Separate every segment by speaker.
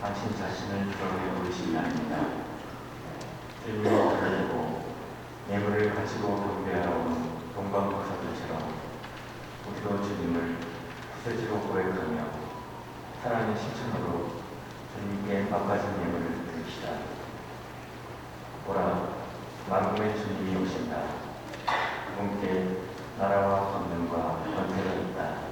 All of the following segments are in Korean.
Speaker 1: 당신 자신을 드러내 보이심이 아닙니다. 주님이 드러내고 예물을 가지고 경배하러 온 동방박사들처럼 우리도 주님을 부세지로 고백하며 사랑의 실천으로 주님께 맛가진 예물을 드립시다. 보라, 만국의 주님이 오신다. 그분께 나라와 권능과 권세가 있다.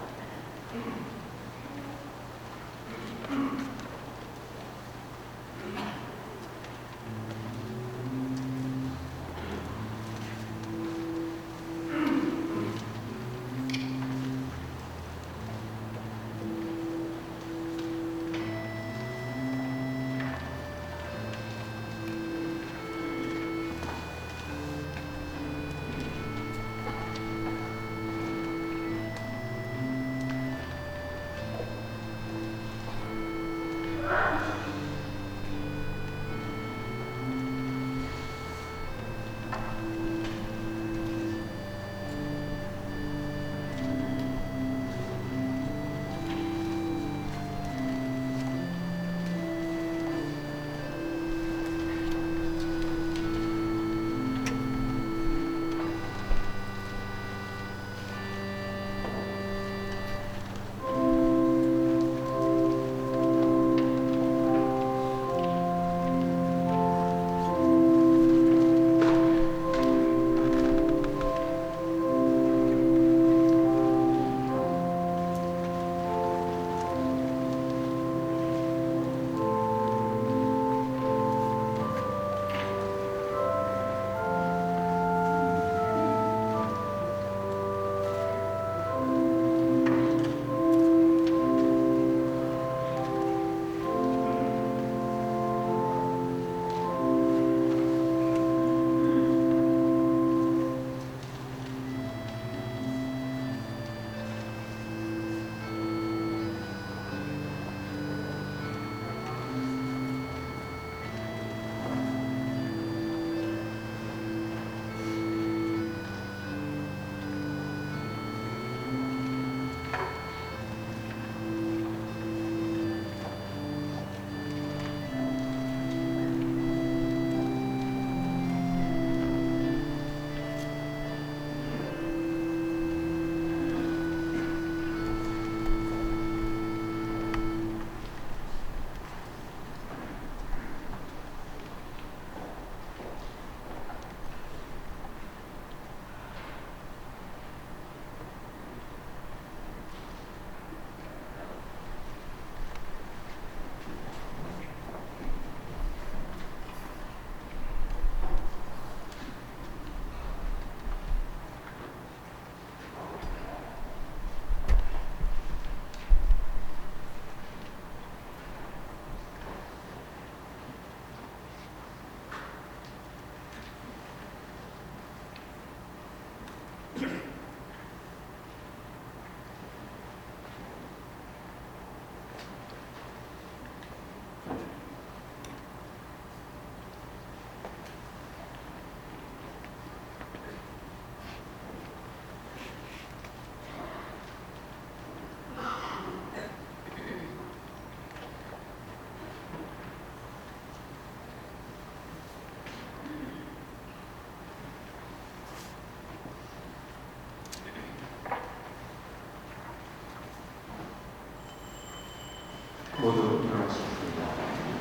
Speaker 1: 모두 일어나시겠습니다.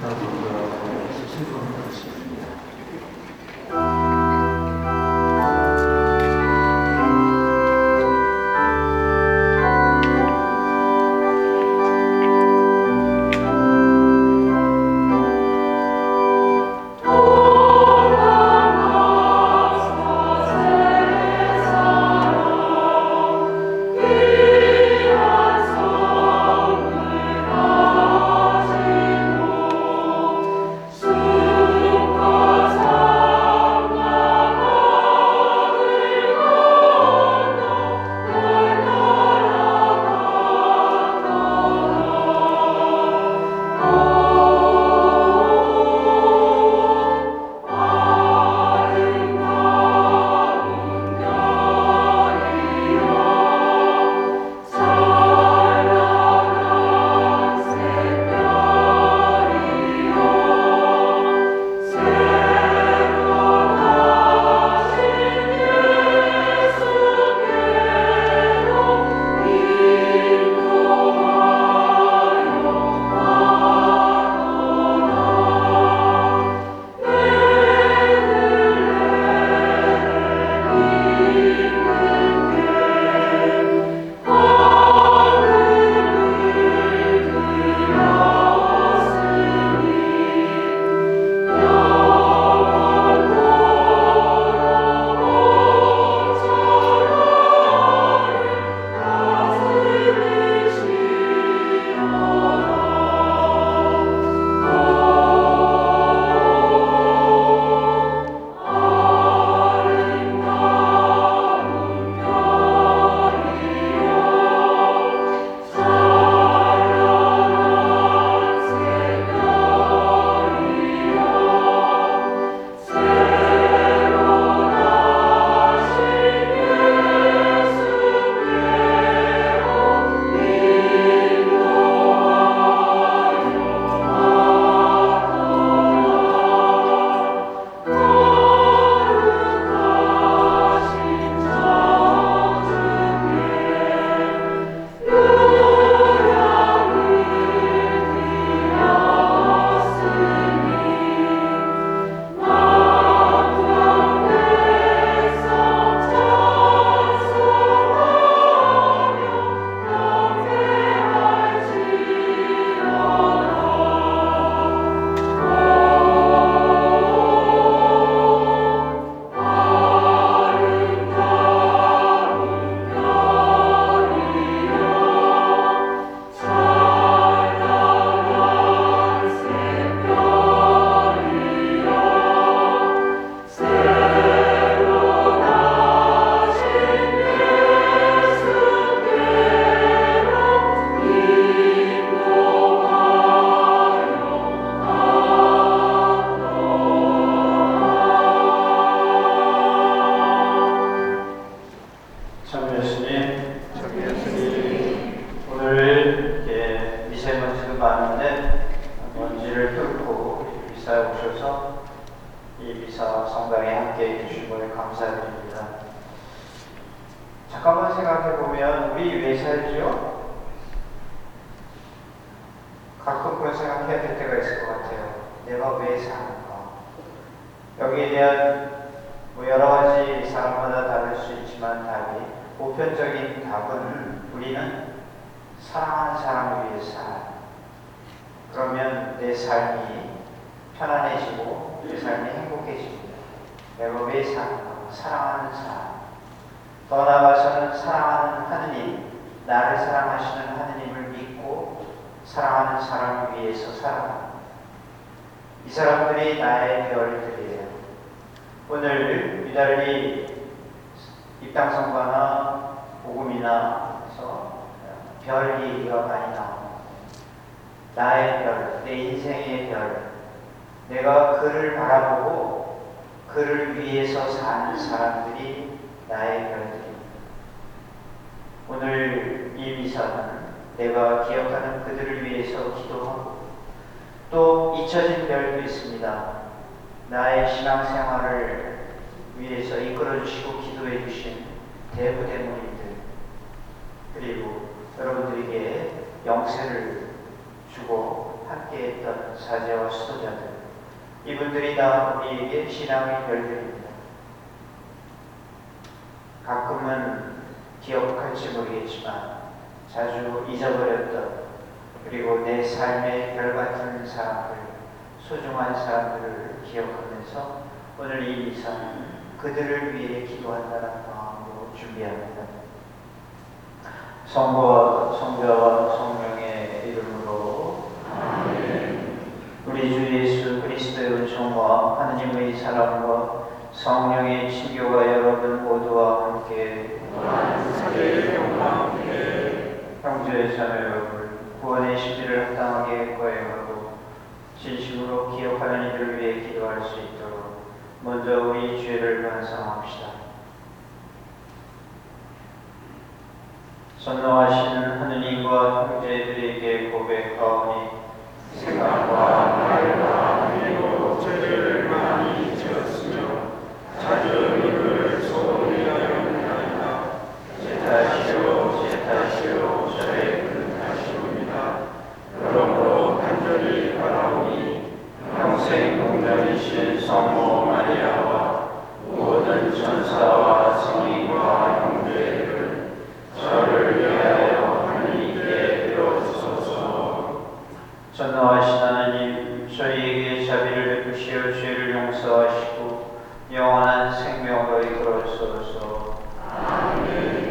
Speaker 1: 다음 분들하고 17분 하시겠습니다.
Speaker 2: God 감사드립니다. 잠깐만 생각해 보면 우리 왜 살지요? 가끔 그런 생각해야 될 때가 있을 것 같아요. 내가 왜 사는가? 여기에 대한 여러 가지 사람마다 다를 수 있지만 답이 보편적인 답은 우리는 사랑하는 사람을 위해 살아요. 그러면 내 삶이 편안해지고 내 삶이 행복해집니다. 내가 왜 사는가? 사랑하는 사람. 더 나아가서는 사랑하는 하느님, 나를 사랑하시는 하느님을 믿고 사랑하는 사람을 위해서 살아갑니다. 이 사람들이 나의 별들이에요. 오늘 유달리 입당성가나 복음이나에서 별 얘기가 많이 나옵니다. 나의 별, 내 인생의 별, 내가 그를 바라보고 그를 위해서 사는 사람들이 나의 별들입니다. 오늘 이 미사는 내가 기억하는 그들을 위해서 기도하고 또 잊혀진 별도 있습니다. 나의 신앙생활을 위해서 이끌어주시고 기도해 주신 대부대모님들, 그리고 여러분들에게 영세를 주고 함께했던 사제와 수도자들, 이분들이 다 우리에게 신앙의 별들입니다. 가끔은 기억할지 모르겠지만 자주 잊어버렸던, 그리고 내 삶의 별같은 사람들, 소중한 사람들을 기억하면서 오늘 이 미사는 그들을 위해 기도한다는 마음으로 준비합니다. 성부와 성자와 성령의 이름으로 아멘. 우리 주 예수 그리스도의 은총과 하느님의 사랑과 성령의 친교가 여러분 모두와 함께 형제 자매 여러분, 구원의 시비를 합당하게 거행하고 진심으로 기억하는 이들을 위해 기도할 수 있도록 먼저 우리 죄를 반성합시다. 선노하시는 하느님과 형제들에게 고백하오니 생각과 말과 행위로 죄를 많이 지었으며 자주 이를 소홀히 하였나이다. 제 탓이요 저의 큰 탓이옵니다. 그러므로 간절히 바라오니 평생 동정이신 성모 마리아와 모든 천사와 성인과 형제들 저를 위하여 하느님께 빌어주소서. 전능하신 하나님, 저희에게 자비를 베푸시어 죄를 용서하시고 영원한 생명으로 이끌어주소서. 아멘.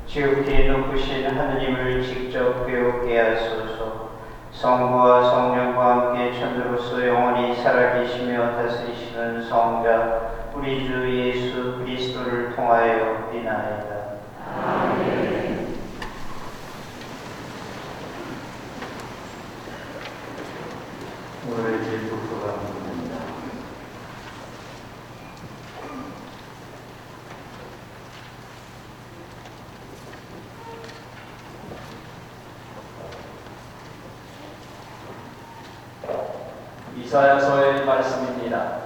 Speaker 2: 지극히 높으신 하느님을 직접 배우게 하소서. 성부와 성령과 함께 천주로서 영원히 살아계시며 다스리시는 성자 우리 주 예수 그리스도를 통하여 비나이다. 아멘.
Speaker 1: 오늘 제일 독서가 부릅니다.
Speaker 3: 이사야서의 말씀입니다.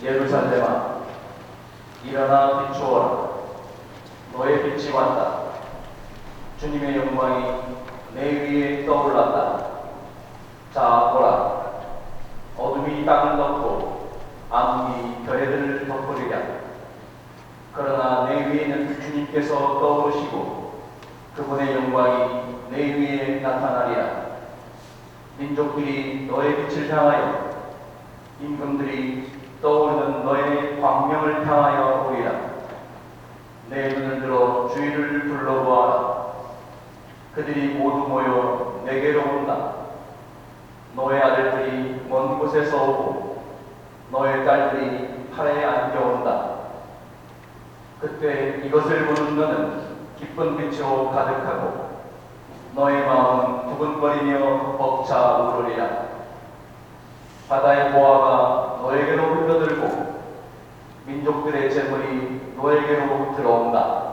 Speaker 3: 예루살렘아, 일어나 비추어라. 너의 빛이 왔다. 주님의 영광이 내 위에 떠올랐다. 자, 보라. 어둠이 땅을 덮고 암흑이 별들을 덮으리라. 그러나 내 위에는 주님께서 떠오르시고 그분의 영광이 내 위에 나타나리라. 민족들이 너의 빛을 향하여, 임금들이 떠오르는 너의 광명을 향하여 보리라. 내 눈을 들어 주위를 둘러보아라. 그들이 모두 모여 내게로 온다. 너의 아들들이 먼 곳에서 오고 너의 딸들이 팔에 안겨온다. 그때 이것을 보는 너는 기쁜 빛으로 가득하고 너의 마음은 두근거리며 벅차 오르리라. 바다의 보화가 너에게로 흘러들고 민족들의 재물이 너에게로 들어온다.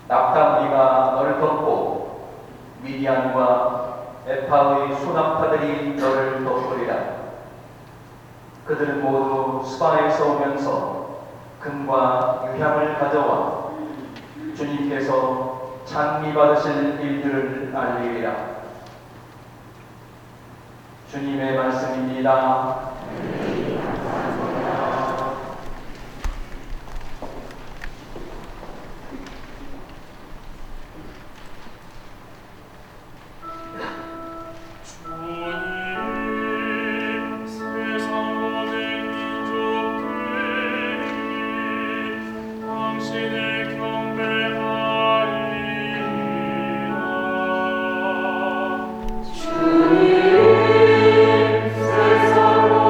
Speaker 3: 낙탄비가 너를 덮고 미디안과 에파의 수납파들이 너를 덮으리라. 그들은 모두 수바에서 오면서 금과 유향을 가져와 주님께서 찬미 받으실 일들을 알리리라. 주님의 말씀입니다.
Speaker 4: 주님, 세상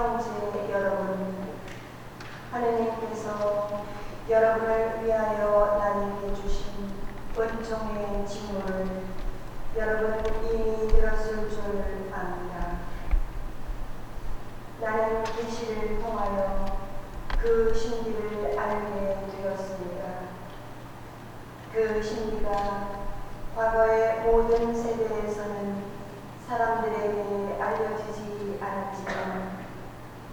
Speaker 4: 형제 여러분, 하느님께서 여러분을 위하여 나에게 주신 은총의 징후를 여러분 이미 들었을 줄 압니다. 나는 계시를 통하여 그 신비를 알게 되었습니다. 그 신비가 과거의 모든 세대에서는 사람들에게 알려지지 않았지만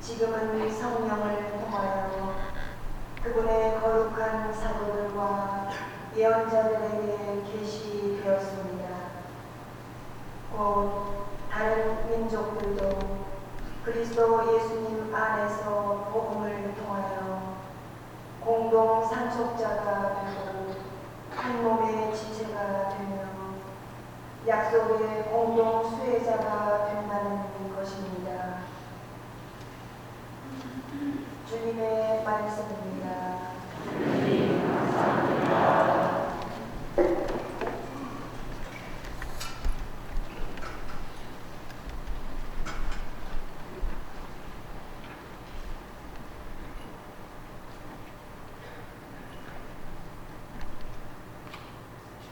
Speaker 4: 지금은 성령을 통하여 그분의 거룩한 사도들과 예언자들에게 계시되었습니다. 곧 다른 민족들도 그리스도 예수님 안에서 복음을 통하여 공동 상속자가 되고 한 몸의 지체가 되며 약속의 공동 수혜자가 된다는 것입니다. 주님의 말씀입니다.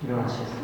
Speaker 1: 일어나시겠습니다.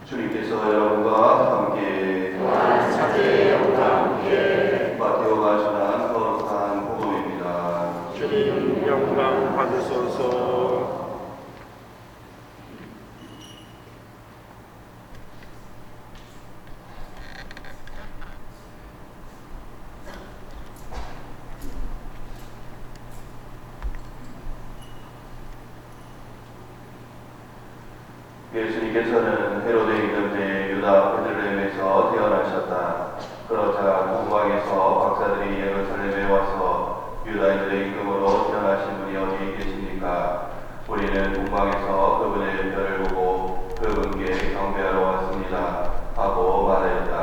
Speaker 3: 주님께서 여러분과 함께 마태오가 전한 거룩한 복음입니다.
Speaker 5: 주님 영광 받으소서.
Speaker 3: 예수님께서는 헤로데 임금의 유다 베들레헴에서 태어나셨다. 그러자 동방에서 박사들이 예루살렘에 와서 유다인들의 임금으로 태어나신 분이 어디 계십니까? 우리는 동방에서 그분의 별을 보고 그분께 경배하러 왔습니다 하고 말하였다.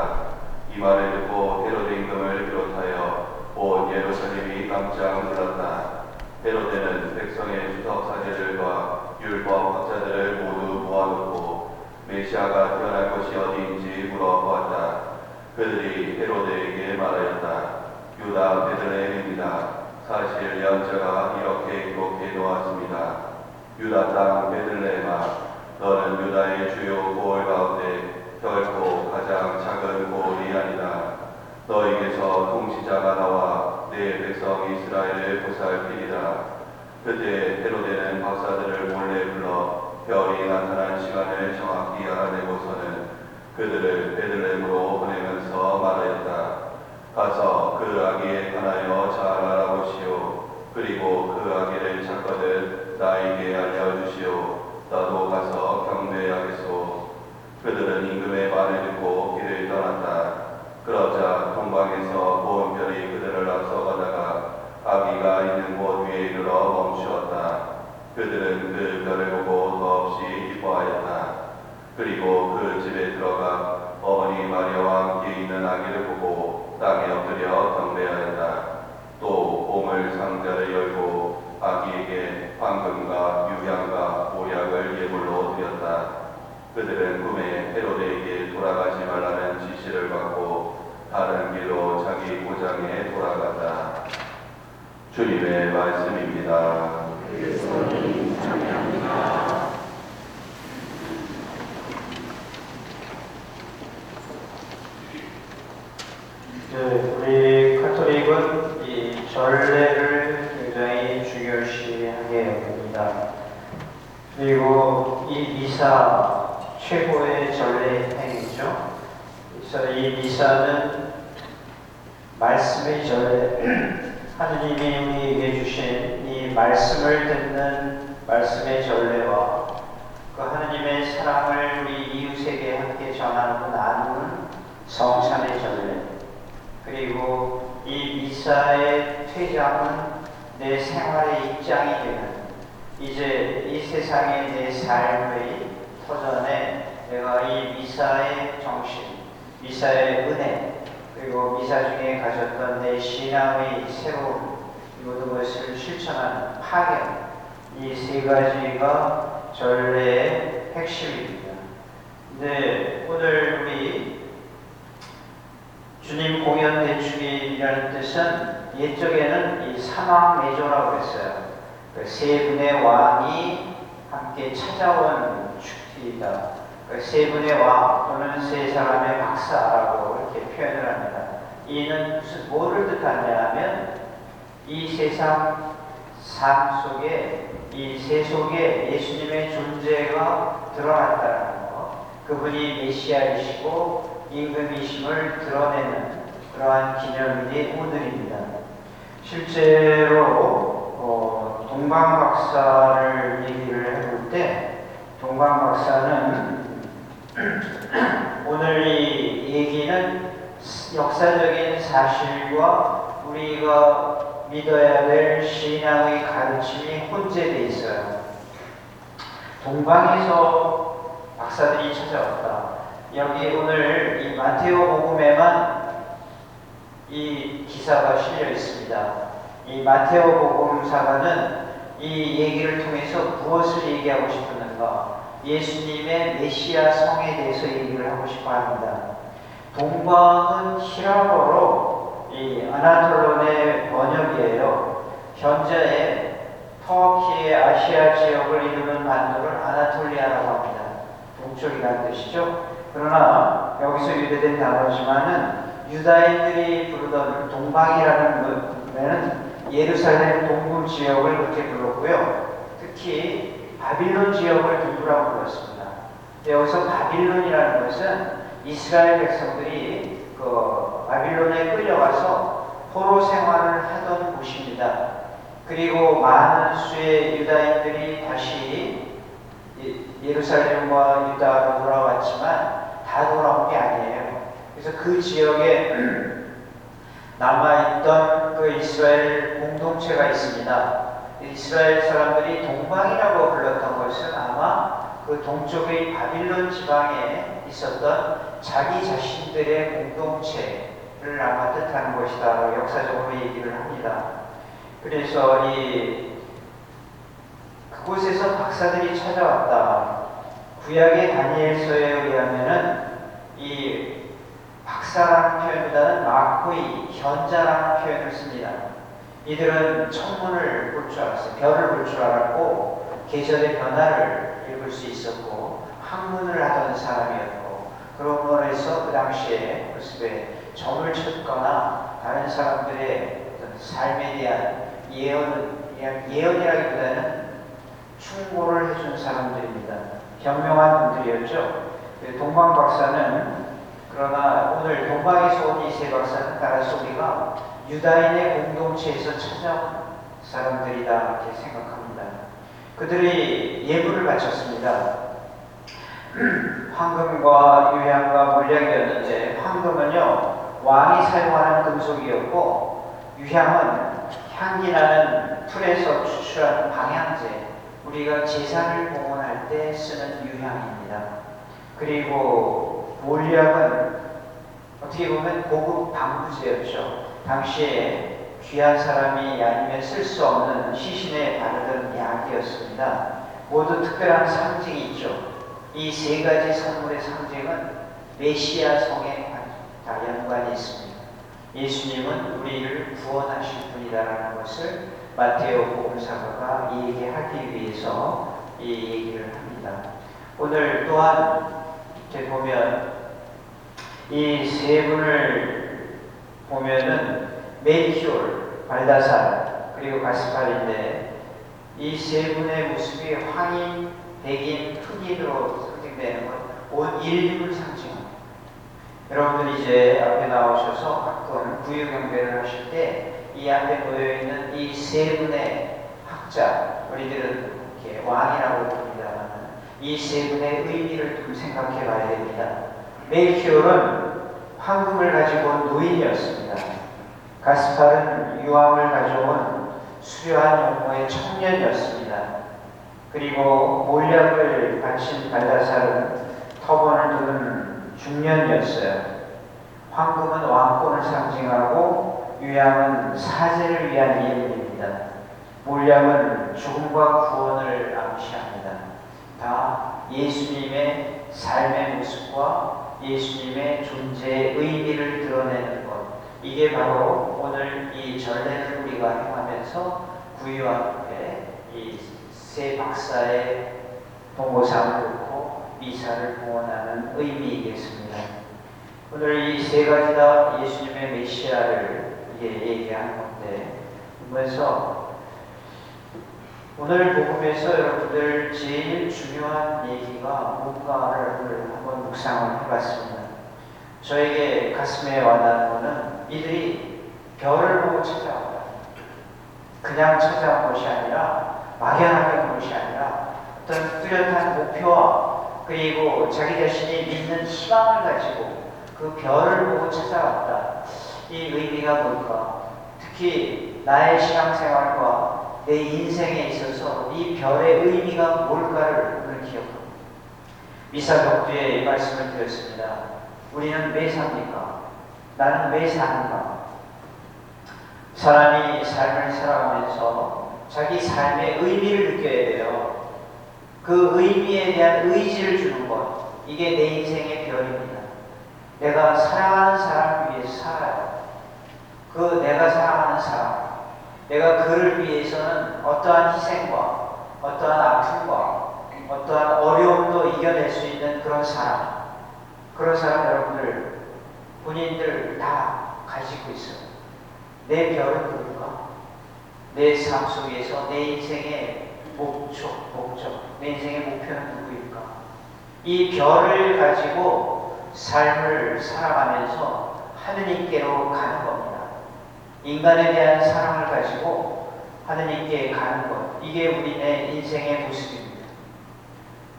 Speaker 3: 이 말을 듣고 헤로데 임금을 비롯하여 온 예루살렘이 깜짝 놀랐다. 헤로데는 백성의 주석 사제들과 율법 학자들을 모두 모아놓고 메시아가 태어날 곳이 어디인지 물어보았다. 그들이 헤로데에게 말하였다. 유다 베들레헴입니다. 사실 예언자가 이렇게 기록해 놓았습니다. 유다 땅 베들레헴아, 너는 유다의 주요 고을 가운데 결코 가장 작은 고을이 아니다. 너에게서 통치자가 나와 내 백성 이스라엘을 보살피리라. 그때 헤로데는 박사들을 몰래 불러 별이 나타난 시간을 정확히 알아내고서는 그들을 베들레헴으로 보내면서 말하였다. 가서 그 아기에 관하여 잘 알아보시오. 그리고 그 아기를 찾거든 나에게 알려주시오. 나도 가서 경배하겠소. 그들은 임금의 말을 듣고 길을 떠났다. 그러자 동방에서 본 별이 그들을 앞서가다가 아기가 있는 곳 위에 이르러 멈추었다. 그들은 그 별을 보고 더없이 기뻐하였다. 그리고 그 집에 들어가 어머니 마리아와 함께 있는 아기를 보고 땅에 엎드려 경배하였다. 또 보물 상자를 열고 아기에게 황금과 유향과 모약을 예물로 드렸다. 그들은 꿈에 헤로데에게 돌아가지 말라는 지시를 받고 다른 길로 자기 고장에 돌아갔다. 주님의 말씀입니다.
Speaker 2: 우리 카톨릭은 이 전례를 굉장히 중요시하게 여깁니다. 그리고 이 미사 최고의 전례 행위죠. 그래서 이 미사는 말씀의 전례, 하느님이 우리에게 주신 이 말씀을 듣는 말씀의 전례와 그 하느님의 사랑을 우리 이웃에게 함께 전하고 나누는 성찬의 전례, 그리고 이 미사의 퇴장은 내 생활의 입장이 되는, 이제 이 세상의 내 삶의 터전에 내가 이 미사의 정신, 미사의 은혜, 그리고 미사 중에 가졌던 내 신앙의 새로운 모든 것을 실천하는 파견, 이 세 가지가 전례의 핵심입니다. 근데 오늘 우리 주님 공연 대축일이라는 뜻은 옛적에는 이 사막매조라고 했어요. 그 세 분의 왕이 함께 찾아온 축제이다. 그 세 분의 왕 또는 세 사람의 박사라고 이렇게 표현을 합니다. 이는 뭐를 뜻하냐 하면 이 세상 삶 속에 이 세속에 예수님의 존재가 드러났다는 것, 그분이 메시아이시고 임금이심을 드러내는 그러한 기념일이 오늘입니다. 실제로 동방박사를 얘기를 해볼 때 동방박사는 오늘 이 얘기는 역사적인 사실과 우리가 믿어야 될 신앙의 가르침이 혼재되어 있어요. 동방에서 박사들이 찾아왔다. 여기 오늘 이 마테오 복음에만 이 기사가 실려 있습니다. 이 마테오 복음사가는 이 얘기를 통해서 무엇을 얘기하고 싶었는가? 예수님의 메시아 성에 대해서 얘기를 하고 싶어 합니다. 동방은 히라보로 이 아나톨론의 번역이에요. 현재 터키의 아시아 지역을 이루는 반도를 아나톨리아라고 합니다. 동쪽이라는 뜻이죠. 그러나 여기서 유래된 단어지만은 유다인들이 부르던 동방이라는 것에는 예루살렘 동부 지역을 그렇게 불렀고요. 특히 바빌론 지역을 동부라고 불렀습니다. 여기서 바빌론이라는 것은 이스라엘 백성들이 그 바빌론에 끌려가서 포로 생활을 하던 곳입니다. 그리고 많은 수의 유다인들이 다시 예루살렘과 유다로 돌아왔지만 다 돌아온 게 아니에요. 그래서 그 지역에 남아있던 그 이스라엘 공동체가 있습니다. 이스라엘 사람들이 동방이라고 불렀던 것은 아마 그 동쪽의 바빌론 지방에 있었던 자기 자신들의 공동체를 아마 뜻하는 것이다. 역사적으로 얘기를 합니다. 그래서 그곳에서 박사들이 찾아왔다. 구약의 다니엘서에 의하면은 이 박사라는 표현보다는 마코이, 현자라는 표현을 씁니다. 이들은 천문을 볼 줄 알았어요. 별을 볼 줄 알았고 계절의 변화를 읽을 수 있었고 학문을 하던 사람이었고, 그런 면에서 그 당시에 모습에 점을 쳤거나 다른 사람들의 어떤 삶에 대한 예언이라기보다는 충고를 해준 사람들입니다. 현명한 분들이었죠. 동방 박사는, 그러나 오늘 동방에서 온 이 세 박사는 따라서 우리가 유다인의 공동체에서 찾아온 사람들이다 이렇게 생각합니다. 그들이 예물을 바쳤습니다. 황금과 유향과 몰약이었는데, 황금은요 왕이 사용하는 금속이었고, 유향은 향기나는 풀에서 추출하는 방향제, 우리가 제사를 봉헌할 때 쓰는 유향입니다. 그리고 몰약은 어떻게 보면 고급 방부제였죠. 당시에 귀한 사람이 아니면 쓸 수 없는 시신에 바르던 약이었습니다. 모두 특별한 상징이 있죠. 이 세 가지 선물의 상징은 메시아 성에 다 연관이 있습니다. 예수님은 우리를 구원하실 분이다라는 것을 마테오 복음사가가 얘기하기 위해서 이 얘기를 합니다. 오늘 또한 이렇게 보면 이 세 분을 보면은 멜키올, 발다살, 그리고 가스팔인데, 이 세 분의 모습이 황인, 백인, 흑인으로 상징되는 건 온 인류를 상징합니다. 여러분들 이제 앞에 나오셔서 가끔 구유 경배를 하실 때 이 앞에 놓여 있는 이 세 분의 학자, 우리들은 이렇게 왕이라고 부릅니다만 이 세 분의 의미를 좀 생각해 봐야 됩니다. 멜키올은 황금을 가지고 온 노인이었습니다. 가스팔은 유황을 가져온 수려한 용모의 청년이었습니다. 그리고 몰약을 바친 발다살은 터번을 두른 중년이었어요. 황금은 왕권을 상징하고 유향은 사제를 위한 예물입니다. 몰약은 죽음과 구원을 암시합니다. 다 예수님의 삶의 모습과 예수님의 존재의 의미를 드러내는 것. 이게 바로 오늘 이 전례를 우리가 행하면서 구유 앞에 이 세 박사의 동고상을 놓고 미사를 봉헌하는 의미이겠습니다. 오늘 이 세 가지 다 예수님의 메시아를 얘기하는 건데, 그래서 오늘 복음에서 여러분들 제일 중요한 얘기가 뭔가를 한번 묵상을 해봤습니다. 저에게 가슴에 와닿는 것은 이들이 별을 보고 찾아왔다. 그냥 찾아온 것이 아니라 막연하게 온 것이 아니라 어떤 뚜렷한 목표와 그리고 자기 자신이 믿는 희망을 가지고 그 별을 보고 찾아왔다. 이 의미가 뭘까? 특히 나의 신앙생활과 내 인생에 있어서 이 별의 의미가 뭘까를 오늘 기억합니다. 미사 덕두에 이 말씀을 드렸습니다. 우리는 왜 삽니까? 나는 왜 사는가? 사람이 삶을 살아가면서 자기 삶의 의미를 느껴야 돼요. 그 의미에 대한 의지를 주는 것, 이게 내 인생의 별입니다. 내가 사랑하는 사람을 위해서 살아요. 그 내가 사랑하는 사람, 내가 그를 위해서는 어떠한 희생과 어떠한 아픔과 어떠한 어려움도 이겨낼 수 있는 그런 사람, 그런 사람 여러분들 본인들 다 가지고 있어요. 내 별은 누굴까? 내 삶 속에서 내 인생의 목적, 내 인생의 목표는 누구일까? 이 별을 가지고 삶을 살아가면서 하느님께로 가는 겁니다. 인간에 대한 사랑을 가지고 하느님께 가는 것, 이게 우리의 인생의 모습입니다.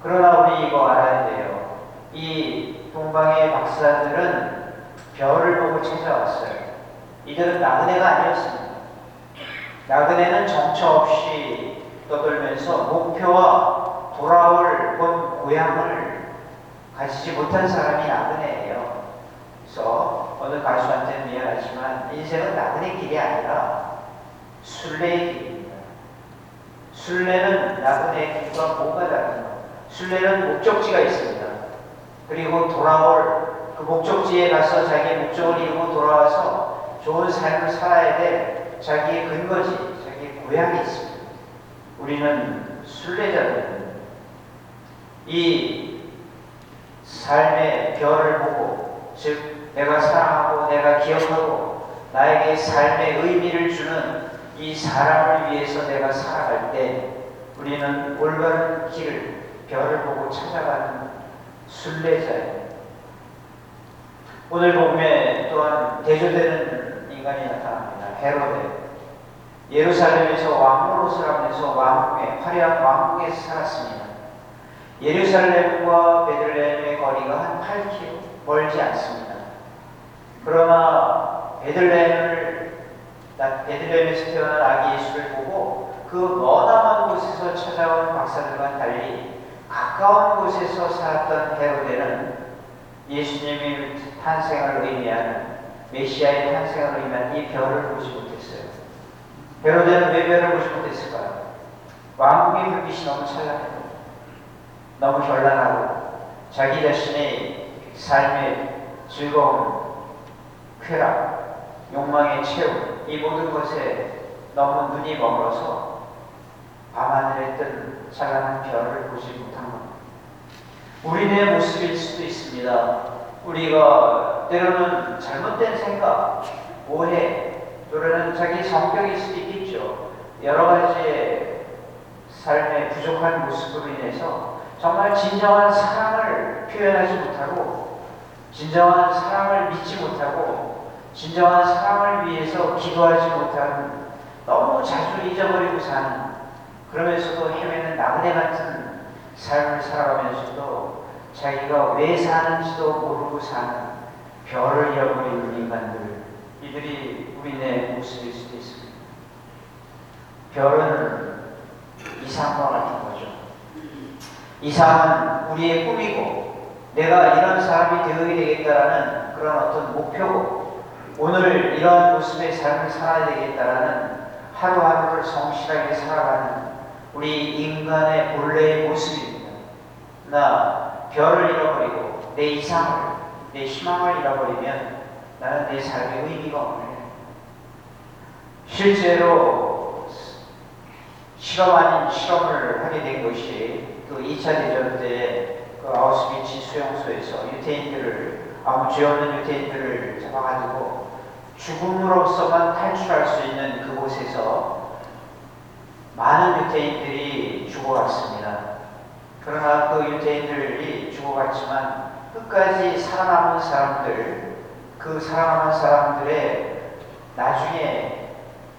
Speaker 2: 그러나 우리 이거 알아야 돼요. 이 동방의 박사들은 별을 보고 찾아왔어요. 이들은 나그네가 아니었습니다. 나그네는 정처 없이 떠돌면서 목표와 돌아올 본 고향을 가지지 못한 사람이 나그네예요. 그래서 어느 가수한테는 미안하지만 인생은 나그네 길이 아니라 순례의 길입니다. 순례는 나그네의 길과 뭔가 다른 것. 순례는 목적지가 있습니다. 그리고 돌아올 그 목적지에 가서 자기의 목적을 이루고 돌아와서 좋은 삶을 살아야 될 자기의 근거지, 자기의 고향이 있습니다. 우리는 순례자들입니다. 이 삶의 별을 보고, 즉 내가 사랑하고 내가 기억하고 나에게 삶의 의미를 주는 이 사람을 위해서 내가 살아갈 때 우리는 올바른 길을, 별을 보고 찾아가는 순례자예요. 오늘 복음에 또한 대조되는 인간이 나타납니다. 헤로데. 예루살렘에서 왕노릇을 하면서 왕궁에, 화려한 왕궁에서 살았습니다. 예루살렘과 베들레헴의 거리가 한 8km 멀지 않습니다. 그러나 베들레헴에서 태어난 아기 예수를 보고 그 머나먼 곳에서 찾아온 박사들과 달리 가까운 곳에서 살았던 헤로데는 예수님의 탄생을 의미하는 메시아의 탄생을 의미하는 이 별을 보지 못했어요. 헤로데는 왜 별을 보지 못했을까요? 왕궁의 불빛이 너무 찬란해요. 너무 현란하고 자기 자신의 삶의 즐거움, 쾌락, 욕망의 채움, 이 모든 것에 너무 눈이 멀어서 밤하늘에 뜬 찬란한 별을 보지 못한 겁니다. 우리의 모습일 수도 있습니다. 우리가 때로는 잘못된 생각, 오해, 또는 자기 성격일 수도 있겠죠. 여러 가지의 삶의 부족한 모습으로 인해서 정말 진정한 사랑을 표현하지 못하고
Speaker 1: 진정한 사랑을 믿지 못하고 진정한 사랑을 위해서 기도하지 못하는, 너무 자주 잊어버리고 사는, 그러면서도 헤매는 나그네 같은 삶을 살아가면서도 자기가 왜 사는지도 모르고 사는 별을 잃어버리는 인간들, 이들이 우리네 모습일 수도 있습니다. 별은 이상과 같은 거죠. 이상은 우리의 꿈이고 내가 이런 사람이 되어야 되겠다라는 그런 어떤 목표고, 오늘 이런 모습의 삶을 살아야 되겠다라는 하루하루를 성실하게 살아가는 우리 인간의 본래의 모습입니다. 나 별을 잃어버리고 내 이상을, 내 희망을 잃어버리면 나는 내 삶의 의미가 없네. 실제로 실험 아닌 실험을 하게 된 것이 그 2차 대전 때 그 아우슈비츠 수용소에서 유태인들을, 아무 죄 없는 유태인들을 잡아가지고 죽음으로서만 탈출할 수 있는 그곳에서 많은 유태인들이 죽어갔습니다. 그러나 그 유태인들이 죽어갔지만 끝까지 살아남은 사람들, 그 살아남은 사람들의 나중에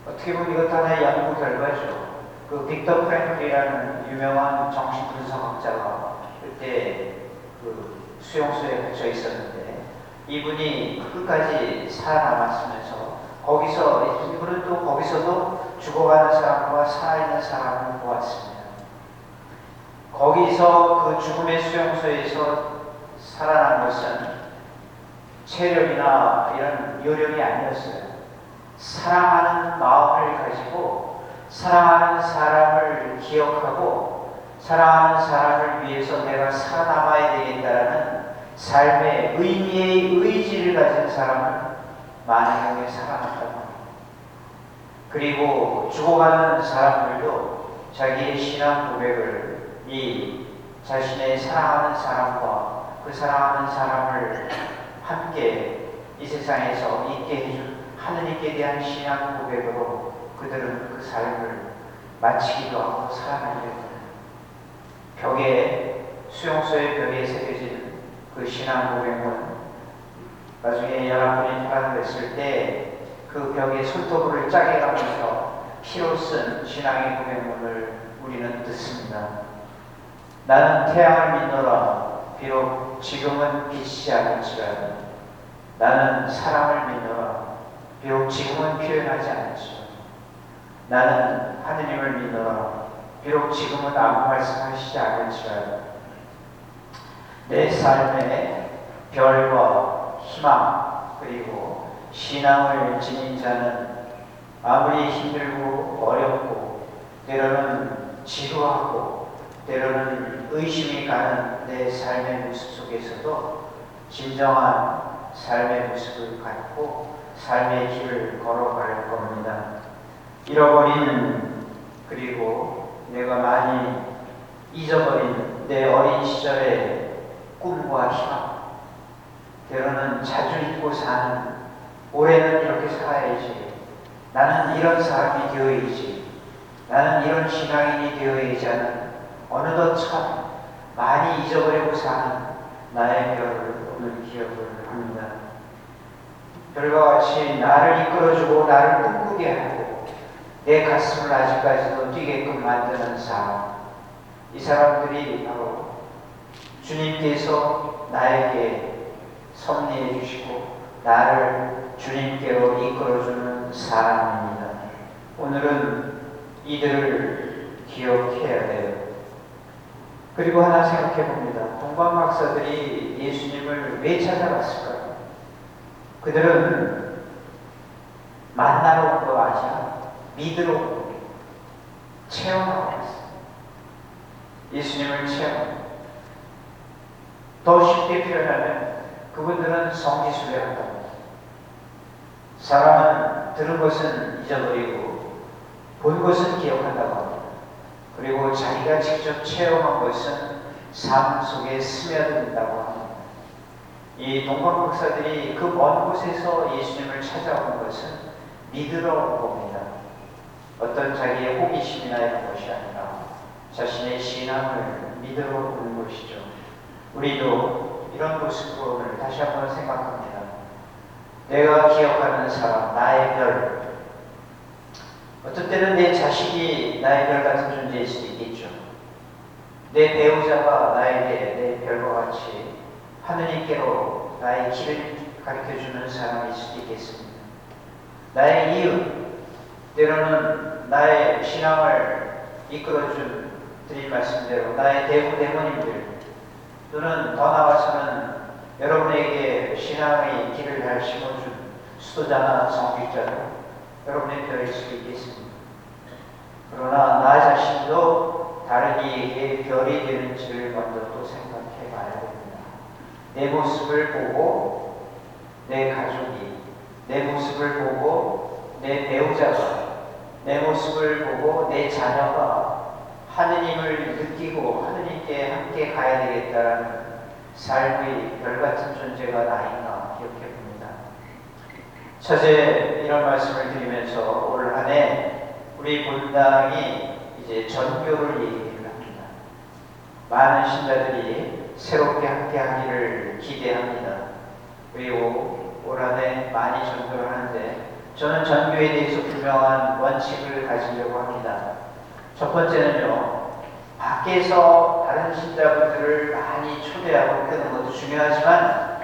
Speaker 1: 어떻게 보면 이것도 하나의 연구 결과죠. 그 빅터 프랭클이라는 유명한 정신분석학자가 그때 그 수용소에 갇혀 있었는데, 이분이 끝까지 살아남았으면서 거기서, 이분은 또 거기서도 죽어가는 사람과 살아있는 사람을 보았습니다. 거기서 그 죽음의 수용소에서 살아난 것은 체력이나 이런 요령이 아니었어요. 사랑하는 마음을 가지고 사랑하는 사람을 기억하고 사랑하는 사람을 위해서 내가 살아남아야 되겠다라는 삶의 의미의 의지를 가진 사람을 만행하게 살아났다고 합니다. 그리고 죽어가는 사람들도 자기의 신앙 고백을 이 자신의 사랑하는 사람과 그 사랑하는 사람을 함께 이 세상에서 있게 해준 하느님께 대한 신앙 고백으로 그들은 그 삶을 마치기도 하고 살아나기도 합니다. 벽에, 수용소의 벽에 새겨진 그 신앙 고백은 나중에 연합군이 탈환됐을 때 그 벽에 손톱을 짜게 가면서 피로 쓴 신앙의 고백문을 우리는 듣습니다. 나는 태양을 믿노라. 비록 지금은 빛이 않을지라도 나는 사랑을 믿노라. 비록 지금은 표현하지 않을지라도 나는 하느님을 믿노라. 비록 지금은 아무 말씀하시지 않을지라도 내 삶에 별과 희망 그리고 신앙을 지닌 자는 아무리 힘들고 어렵고 때로는 지루하고 때로는 의심이 가는 내 삶의 모습 속에서도 진정한 삶의 모습을 갖고 삶의 길을 걸어갈 겁니다. 잃어버린, 그리고 내가 많이 잊어버린 내 어린 시절의 꿈과 희망, 때로는 자주 잊고 사는, 올해는 이렇게 살아야지, 나는 이런 사람이 되어야지, 나는 이런 신앙인이 되어야지 하는 어느덧 참 많이 잊어버리고 사는 나의 별을 오늘 기억을 합니다. 별과 같이 나를 이끌어주고 나를 꿈꾸게 하고 내 가슴을 아직까지도 뛰게끔 만드는 사람, 이 사람들이 바로 주님께서 나에게 섭리해 주시고 나를 주님께로 이끌어주는 사람입니다. 오늘은 이들을 기억해야 돼요. 그리고 하나 생각해 봅니다. 동방 박사들이 예수님을 왜 찾아갔을까요? 그들은 만나러 온 거 아니야. 믿으러 온 거, 체험하러 왔어요. 예수님을 체험. 더 쉽게 표현하면 그분들은 성지순례한다. 사람은 들은 것은 잊어버리고 본 것은 기억한다고 합니다. 그리고 자기가 직접 체험한 것은 삶 속에 스며든다고 합니다. 이 동방 박사들이 그 먼 곳에서 예수님을 찾아온 것은 믿으러 온 겁니다. 어떤 자기의 호기심이나 이런 것이 아니라 자신의 신앙을 믿으러 오는 것이죠. 우리도 이런 모습으로 오늘 다시 한번 생각합니다. 내가 기억하는 사람, 나의 별. 어떤 때는 내 자식이 나의 별 같은 존재일 수도 있겠죠. 내 배우자가 나에게 내 별과 같이 하느님께로 나의 길을 가르쳐주는 사람일 수도 있겠습니다. 나의 이웃, 때로는 나의 신앙을 이끌어준 드린 말씀대로 나의 대부 대모님들, 또는 더 나아가서는 여러분에게 신앙의 길을 잘 심어준 수도자나 성직자도 여러분의 별일 수도 있겠습니다. 그러나 나 자신도 다른 이에게 별이 되는지를 먼저 또 생각해 봐야 됩니다. 내 모습을 보고 내 가족이, 내 모습을 보고 내 배우자가, 내 모습을 보고 내 자녀가 하느님을 느끼고 하느님께 함께 가야 되겠다라는 삶의 별같은 존재가 나인가 기억해 봅니다. 첫째, 이런 말씀을 드리면서 올 한 해 우리 본당이 이제 전교를 얘기를 합니다. 많은 신자들이 새롭게 함께 하기를 기대합니다. 그리고 올 한 해 많이 전교를 하는데 저는 전교에 대해서 분명한 원칙을 가지려고 합니다. 첫 번째는요, 밖에서 다른 신자분들을 많이 초대하고 끄는 것도 중요하지만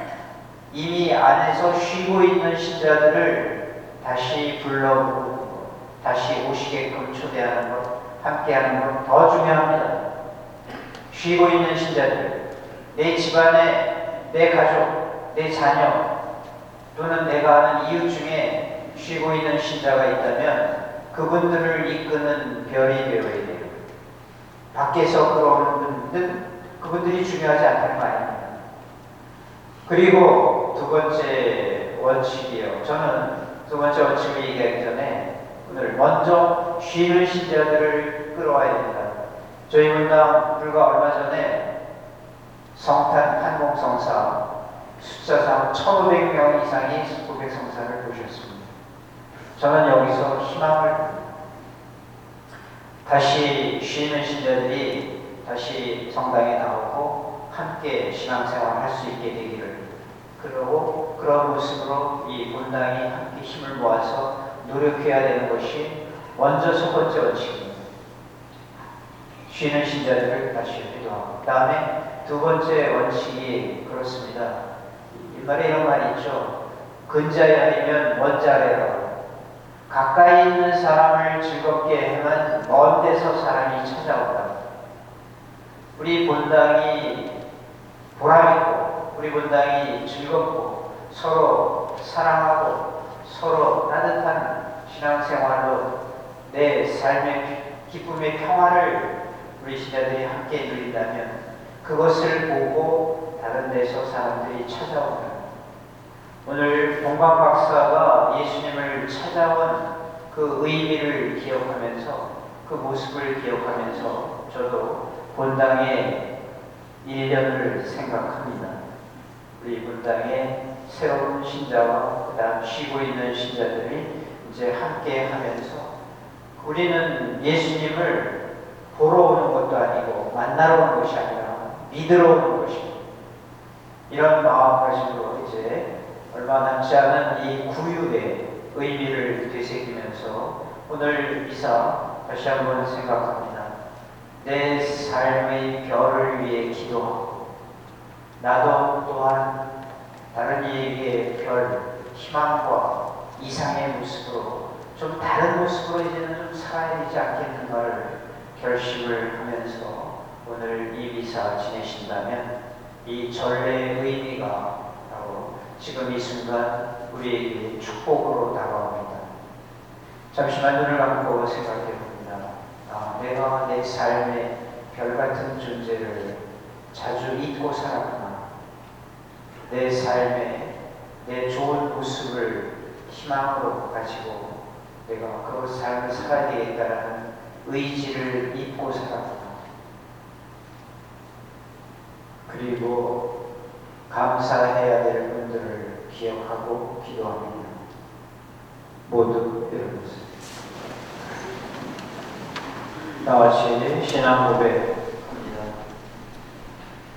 Speaker 1: 이미 안에서 쉬고 있는 신자들을 다시 불러보고 다시 오시게끔 초대하는 것, 함께하는 것 더 중요합니다. 쉬고 있는 신자들, 내 집안에 내 가족, 내 자녀 또는 내가 아는 이웃 중에 쉬고 있는 신자가 있다면 그분들을 이끄는 별이 되어야 돼요. 밖에서 들어오는 분들은 그분들이 중요하지 않다는 말입니다. 그리고 두 번째 원칙이요. 저는 두 번째 원칙을 얘기하기 전에 오늘 먼저 쉬는 신자들을 끌어와야 됩니다. 저희 문당 불과 얼마 전에 성탄 한공성사 숫자상 1,500명 이상이 고백성사를 보셨습니다. 저는 여기서 희망을 봅니다. 다시 쉬는 신자들이 다시 성당에 나오고 함께 신앙생활을 할 수 있게 되기를, 그러고 그런 모습으로 이 본당이 함께 힘을 모아서 노력해야 되는 것이 먼저 첫 번째 원칙입니다. 쉬는 신자들을 다시 기도하고, 그 다음에 두 번째 원칙이 그렇습니다. 옛말에 이런 말이 있죠. 근자에 아니면 먼자래라고. 가까이 있는 사람을 즐겁게 하면 먼 데서 사람이 찾아온다. 우리 본당이 보람있고 우리 본당이 즐겁고 서로 사랑하고 서로 따뜻한 신앙생활로 내 삶의 기쁨의 평화를 우리 신자들이 함께 누린다면 그것을 보고 다른 데서 사람들이 찾아온다. 오늘 동방 박사가 예수님을 찾아온 그 의미를 기억하면서 그 모습을 기억하면서 저도 본당의 1년을 생각합니다. 우리 본당의 새로운 신자와 그 다음 쉬고 있는 신자들이 이제 함께 하면서 우리는 예수님을 보러 오는 것도 아니고 만나러 오는 것이 아니라 믿으러 오는 것입니다. 이런 마음가짐으로 이제 얼마 남지 않은 이 구유의 의미를 되새기면서 오늘 이사 다시 한번 생각합니다. 내 삶의 별을 위해 기도하고 나도 또한 다른 이에게 별, 희망과 이상의 모습으로 좀 다른 모습으로 이제는 좀 살아야 되지 않겠는가를 결심을 하면서 오늘 이 미사 지내신다면 이 전례의 의미가 바로 지금 이 순간 우리에게 축복으로 다가옵니다. 잠시만 눈을 감고 생각해 봅니다. 내가 내 삶의 별같은 존재를 자주 잊고 살았구나. 내 삶에 내 좋은 모습을 희망으로 가지고 내가 그 삶을 살아야 되겠다는 의지를 잊고 살았구나. 그리고 감사해야 될 분들을 기억하고 기도합니다. 모두 일어나세요. 나와 같이 신앙 고백합니다.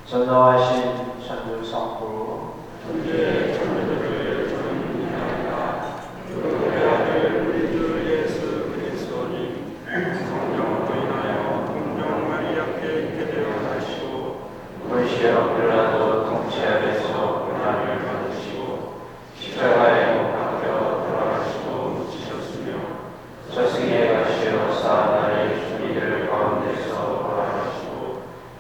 Speaker 2: 전능하신 천주 성부
Speaker 5: 우리의 자녀들을 전능하다. 그의 아들 우리 주 예수 그리스도님 성령으로 인하여 동정 마리아께 있게 되어 하시고
Speaker 2: 본시어 빌라도 통치 아래서 고난을 받으시고 십자가에 못 박혀 돌아가시고 묻히셨으며 저승에 가시어 사나의 주니들 가운데서 부활하시고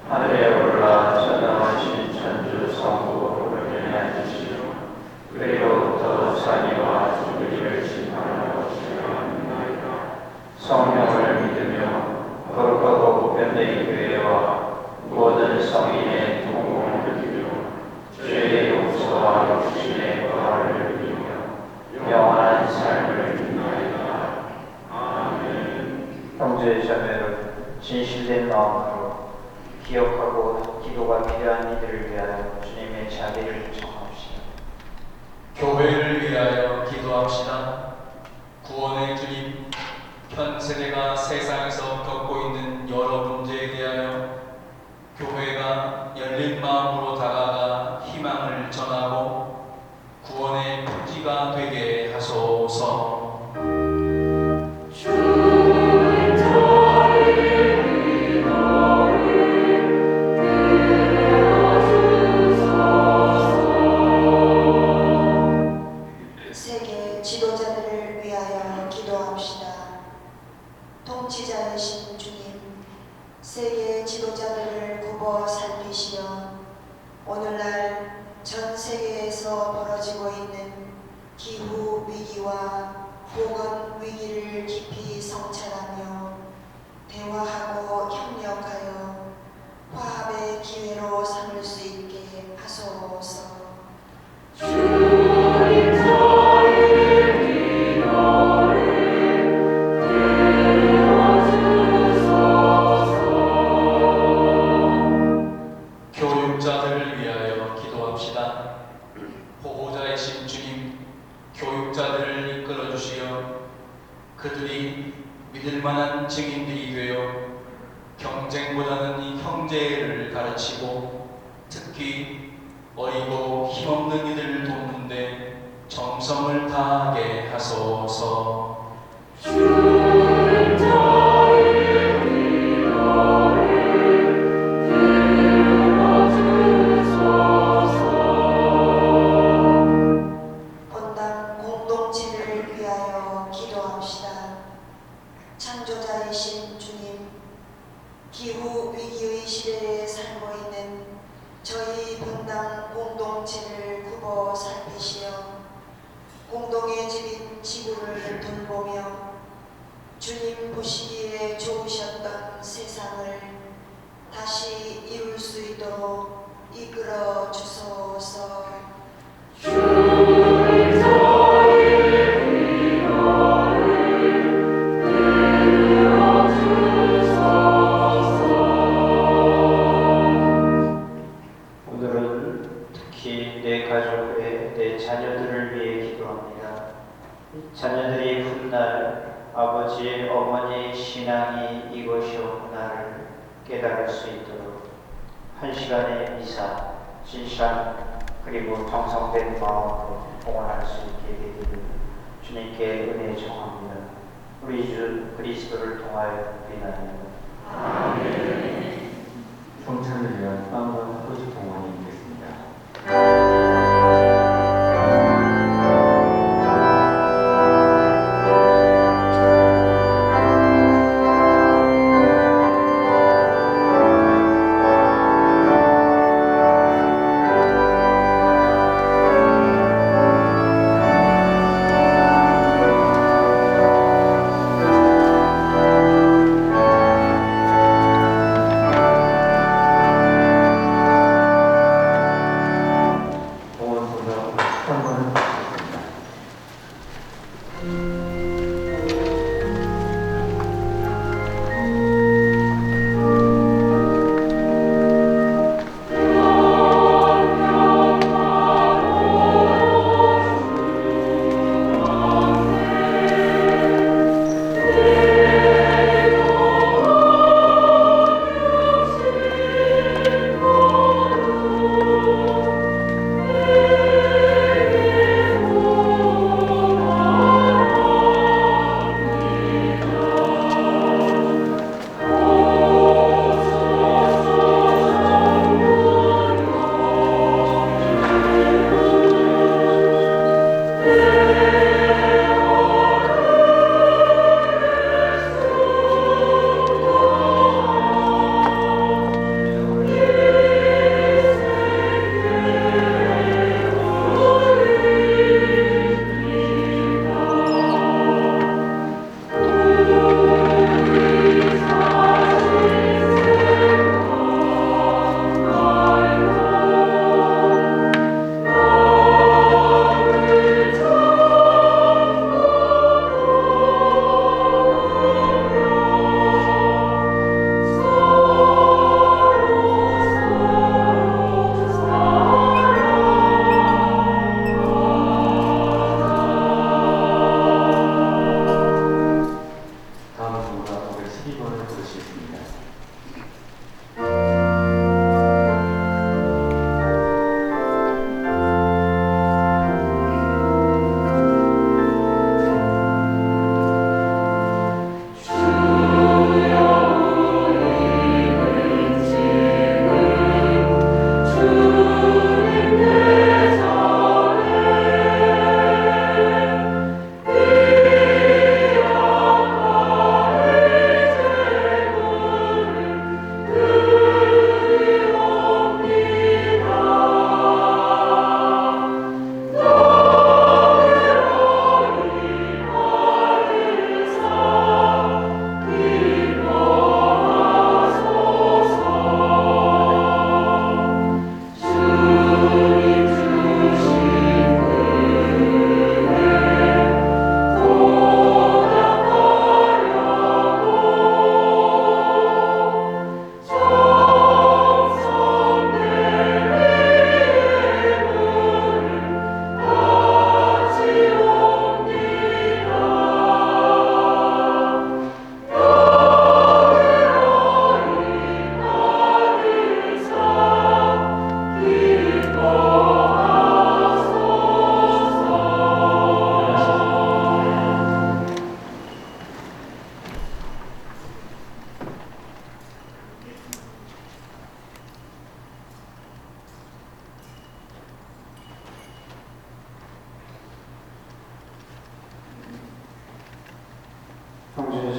Speaker 2: 하늘에 올라 전능하신 천주 성부 오른에 앉으시며 그리로부터 자니와 죽으리를 심판하러 진행하나이다. 성령을 믿으며 거룩하고 보편된 교회와 모든 성인의 동공을 믿으며 죄의 용서와 육신의 부활을 믿으며 영원한 삶을 믿나이다. 아멘. 형제 자매를 진실된 마음으로 기억하고 기도가 필요한 이들을 위하여 주님의 자비를 청합시다.
Speaker 3: 교회를 위하여 기도합시다. 구원의 주님, 현 세대가 세상에서 겪고 있는 여러 문제에 대하여 교회가 열린 마음으로 다가가 희망을 전하고 구원의 부지가 되게 하소서.
Speaker 4: 세계 지도자들을 위하여 기도합시다. 통치자이신 주님, 세계 지도자들을 굽어 살피시어 오늘날 전 세계에서 벌어지고 있는 기후 위기와 보건 위기를 깊이 성찰하며 대화하고 협력하여 화합의 기회로 삼을 수 있게 하소서.
Speaker 3: 교육자들을 위하여 기도합시다. 보호자이신 주님, 교육자들을 이끌어 주시어 그들이 믿을 만한 증인들이 되어 경쟁보다는 형제를 가르치고 특히 어리고 힘없는 이들을 돕는 데 정성을 다하게 하소서.
Speaker 4: 본당 공동체를 위하여 기도합시다. 창조자이신 주님, 기후 위기의 시대에 살고 있는 저희 본당 공동체를 굽어 살피시어 공동의 집인 지구를 돌보며 주님 보시기에 좋으셨던 세상을 다시 이룰 수 있도록 이끌어 주소서.
Speaker 2: 오늘은 특히 내 가족의 내 자녀들을 위해 기도합니다. 자녀들이 훗날 아버지, 어머니의 신앙이 이것이었구나를 깨달을 수 있도록 한 시간의 미사, 진실한 그리고 정성된 마음으로 봉헌할 수 있게 되기를 주님께 은혜 청합니다. 우리 주 그리스도를 통하여 비나이다. 아멘.
Speaker 6: 성찬을 위한 빵과 포지 봉헌이 있겠습니다.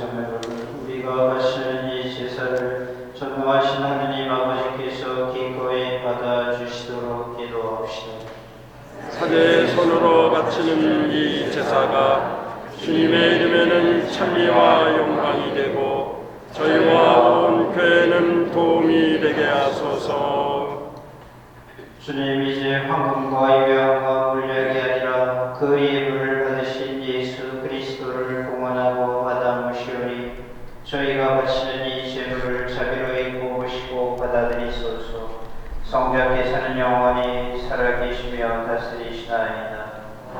Speaker 2: 제사를 우리가 바치는 이 제사를 전능하신 하느님 아버지께서 기꺼이 받아주시도록 기도합시다.
Speaker 5: 사제의 손으로 바치는 이 제사가 주님의 이름에는 찬미와 영광이 되고 저희와 온 교회는 도움이 되게 하소서.
Speaker 2: 주님, 이제 황금과 유황과 물약이 아니라 그 예물을 받으신 예수 그리스도를 공헌하고 받아모시오니 저희가 바치는 이 제물을 자비로이 보시고 받아들이소서. 성자께서는 영원히 살아계시며 다스리시나이다.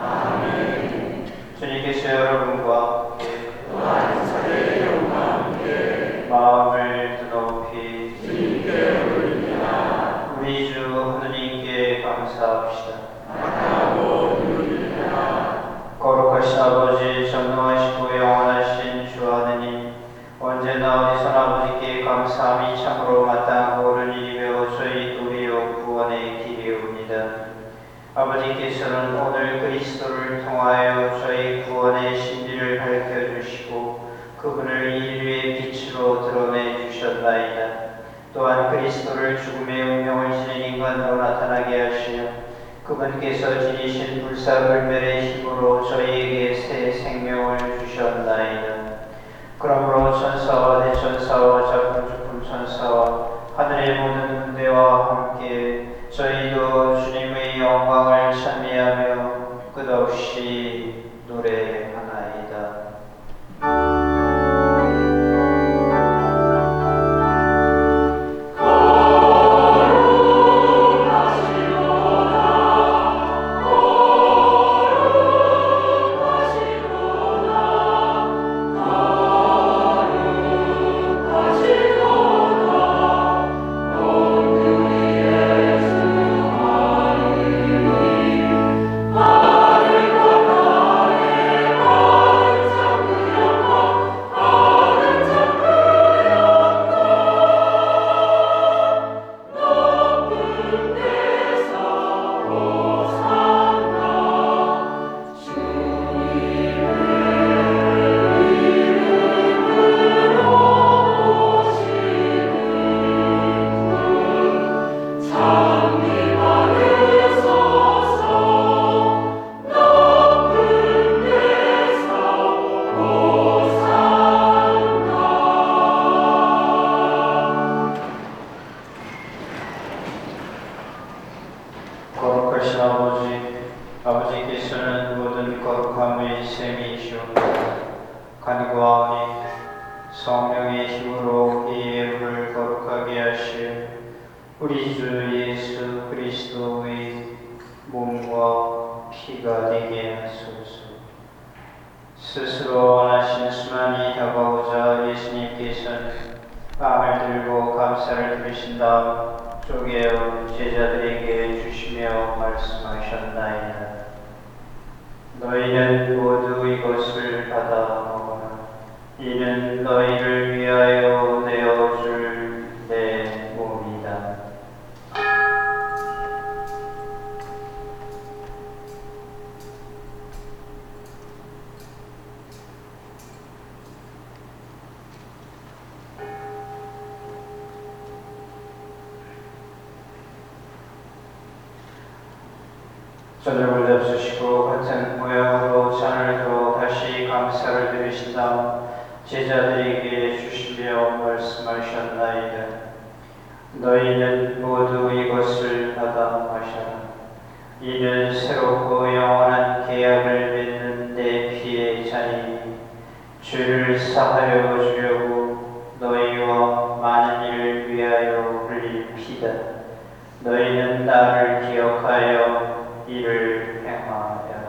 Speaker 5: 아멘.
Speaker 2: 주님께서 여러분과 함께
Speaker 5: 또한 사제의 영광과 함께
Speaker 2: 마음을 드높이
Speaker 5: 주님께 올립니다.
Speaker 2: 우리 주 하느님께 감사합시다.
Speaker 5: 마땅하고 누립니다.
Speaker 2: 거룩하신 아버지, 전능하시고 영원하신 주 하느님, 언제나 어디서나 아버지께 감사함이 참으로 마땅하고 옳은 일이며 저희 도리요 구원의 길이옵니다. 아버지께서는 오늘 그리스도를 통하여 저희 구원의 진리를 밝혀주시고 그분을 인류의 빛으로 드러내 주셨나이다. 또한 그리스도를 죽음의 운명을 지닌 인간으로 나타나게 하시며 그분께서 지니신 불사불멸의 힘으로 저희에게 새 생명을 주셨나이다. 그러므로 천사와 대천사와 작은 천사와 하늘의 모든 군대와 함께 저희도 주님의 영광을 찬미하며 끝없이 노래하나이다. 거룩하신 아버지께서는 모든 거룩함의 셈이시오. 간구하오니 성령의 힘으로 이 예물을 거룩하게 하시어 우리 주 예수 그리스도의 몸과 피가 되게 하소서. 스스로 원하신 수만이 다가오자 예수님께서는 빵을 들고 감사를 드리신 다음 쪼개어 제자들에게 주시며 말씀하셨나이다. 너희는 모두 이것을 받아 먹으라. 이는 너희를 위하여 내어줄 내 몸이다. 저녁을 잡수시고 같은 모양으로 잔을 들어 다시 감사를 드리신 다음 제자들에게 주시며 말씀하셨나이다. 너희는 모두 이것을 받아 마셔라. 이는 새롭고 영원한 계약을 맺는 내 피의 잔이니 죄를 사하려 주려고 너희와 많은 이를 위하여 흘릴 피다. 너희는 나를 기억하여 이를 행하여라.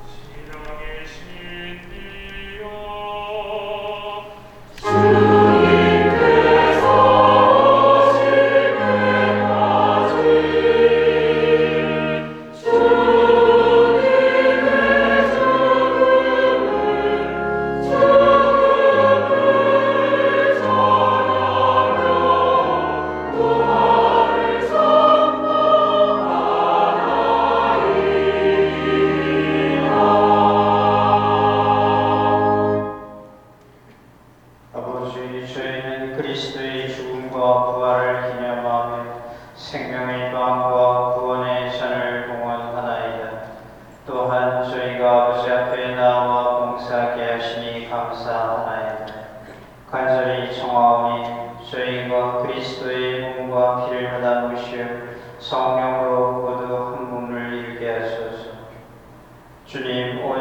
Speaker 5: 신령의 신이여
Speaker 7: 주님께서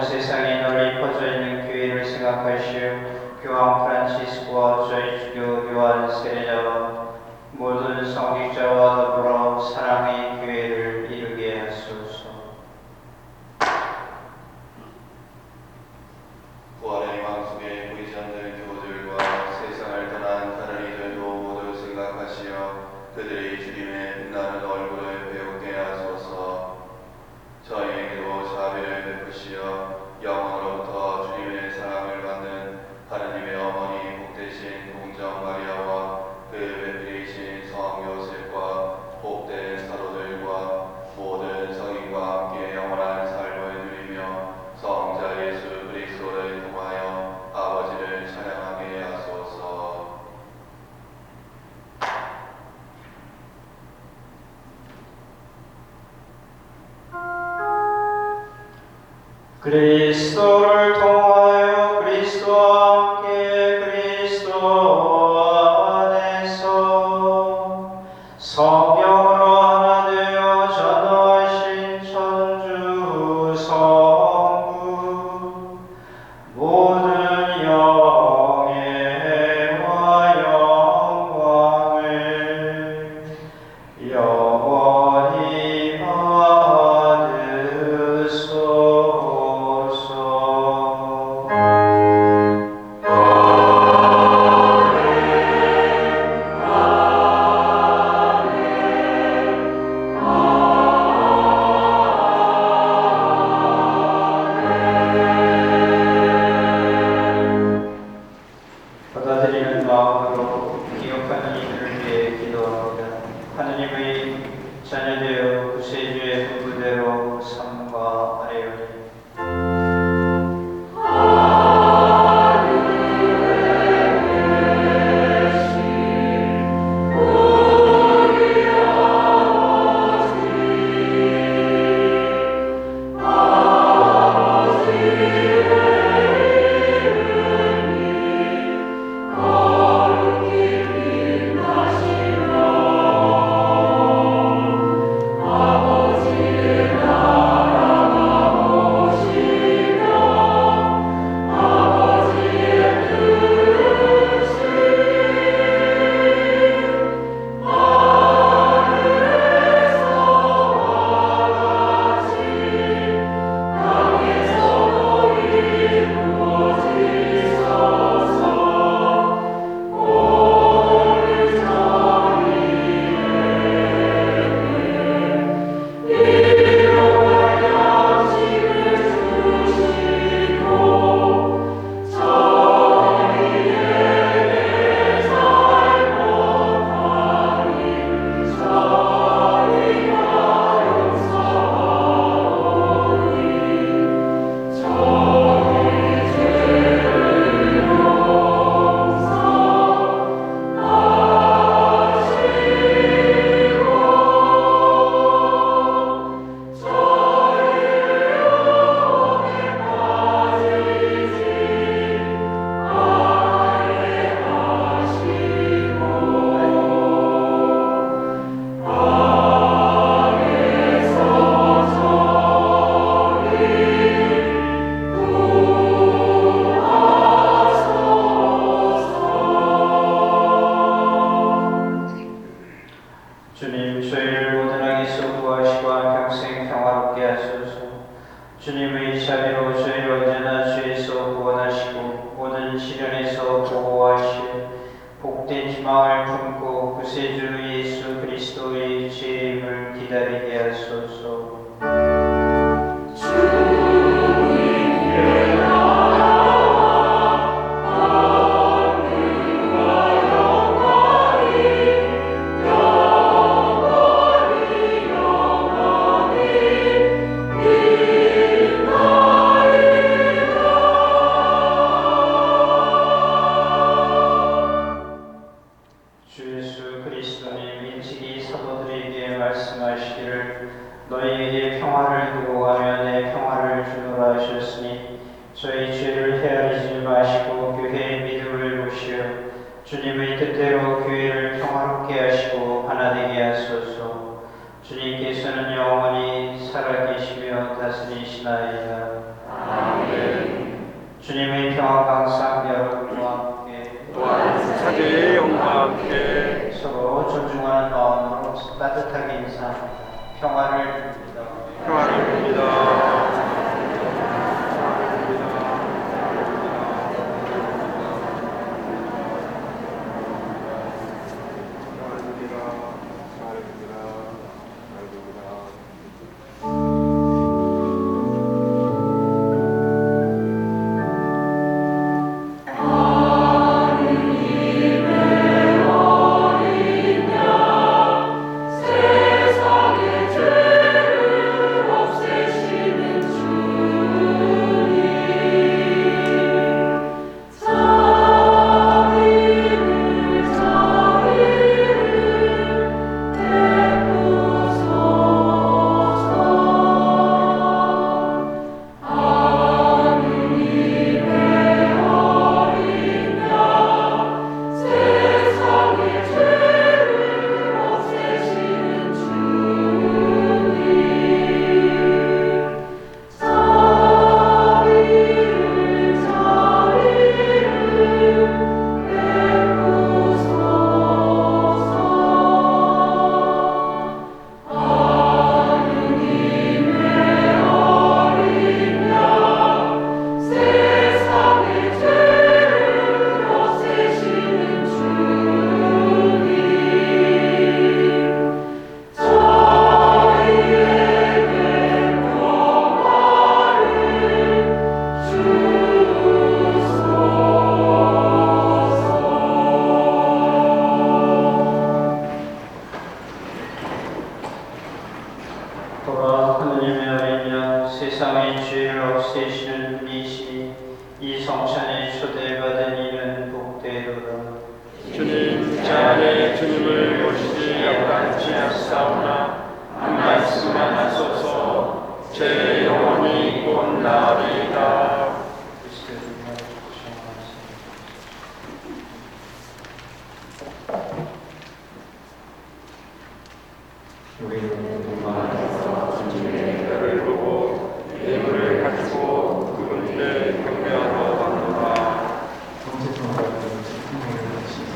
Speaker 2: 세상에 널리 퍼져 있는 교회를 생각하시오. 교황 프란치스코와 저희 주교 요한 세례자와 모든 성직자와 더불어 사랑의 교회를 이루게 하소서.
Speaker 7: 부활의 희망 속에 보이지 않는 교우들과 세상을 떠난 다른 이들도 모두 생각하시어 그들의 주님의 빛나는 얼굴을 배우게 하소서. 저희에게도 자비를 베푸시어 영원으로부터 주님의 사랑을 받는 하나님의 어머니 복되신 동정 마리아와 그 왼편이신 성 요셉과 복된 사도들과 모든 성인과 함께 영원한 삶을 누리며 성자 예수 그리스도를 통하여 아버지를 찬양하게 하소서.
Speaker 2: 그리스도를 통하여 그리스도와 함께 그리스도 안에서 성령으로 하나 되어 전능하신 천주 성부 모든 영예와 영광을 영원히 받으소서. 받아들이는 마음으로 기억하는 이들을 위해 기도합니다. 하느님의 자녀되어 구세주의 분부대로 삼가 아뢰오니 주님, 저희를 모든 악에서 구하시고 평생 평화롭게 하소서. 주님의 자비로 저희를 언제나 죄에서 구원하시고 모든 시련에서 보호하시어 복된 희망을 품고 구세주 예수 그리스도의 재림을 기다리게 하소서. 주 예수 그리스도님 일찍이 사도들에게 말씀하시기를 너희에게 평화를 두고가며 내 평화를 주노라 하셨으니 저희 죄를 헤아리지 마시고 교회의 믿음을 보시어 주님의 뜻대로 교회를 평화롭게 하시고 하나 되게 하소서. 주님께서는 영원히 살아계시며 다스리시나이다. 아멘. 평화 강상 여러분과 함께
Speaker 5: 또한 사제의 영과 함께
Speaker 2: 서로 존중하는 마음으로 따뜻하게 인사합니다. 평화를 빕니다.
Speaker 5: 평화를 빕니다.
Speaker 2: 또한 하느님의 어린 양 세상의 죄를 없애시는 이시 이 성찬에 초대받은 이는 복되도다.
Speaker 5: 주님, 제 안에 주님을 모시지 아깝지 않사오나 한 말씀만 하소서. 제 영혼이 곧 나으리이다.
Speaker 6: 우리는 동방에서 주님의
Speaker 5: 나를 보고 예물을 가지고 그분께 경배하러 왔노라.
Speaker 6: 정체성과 측량을 하시고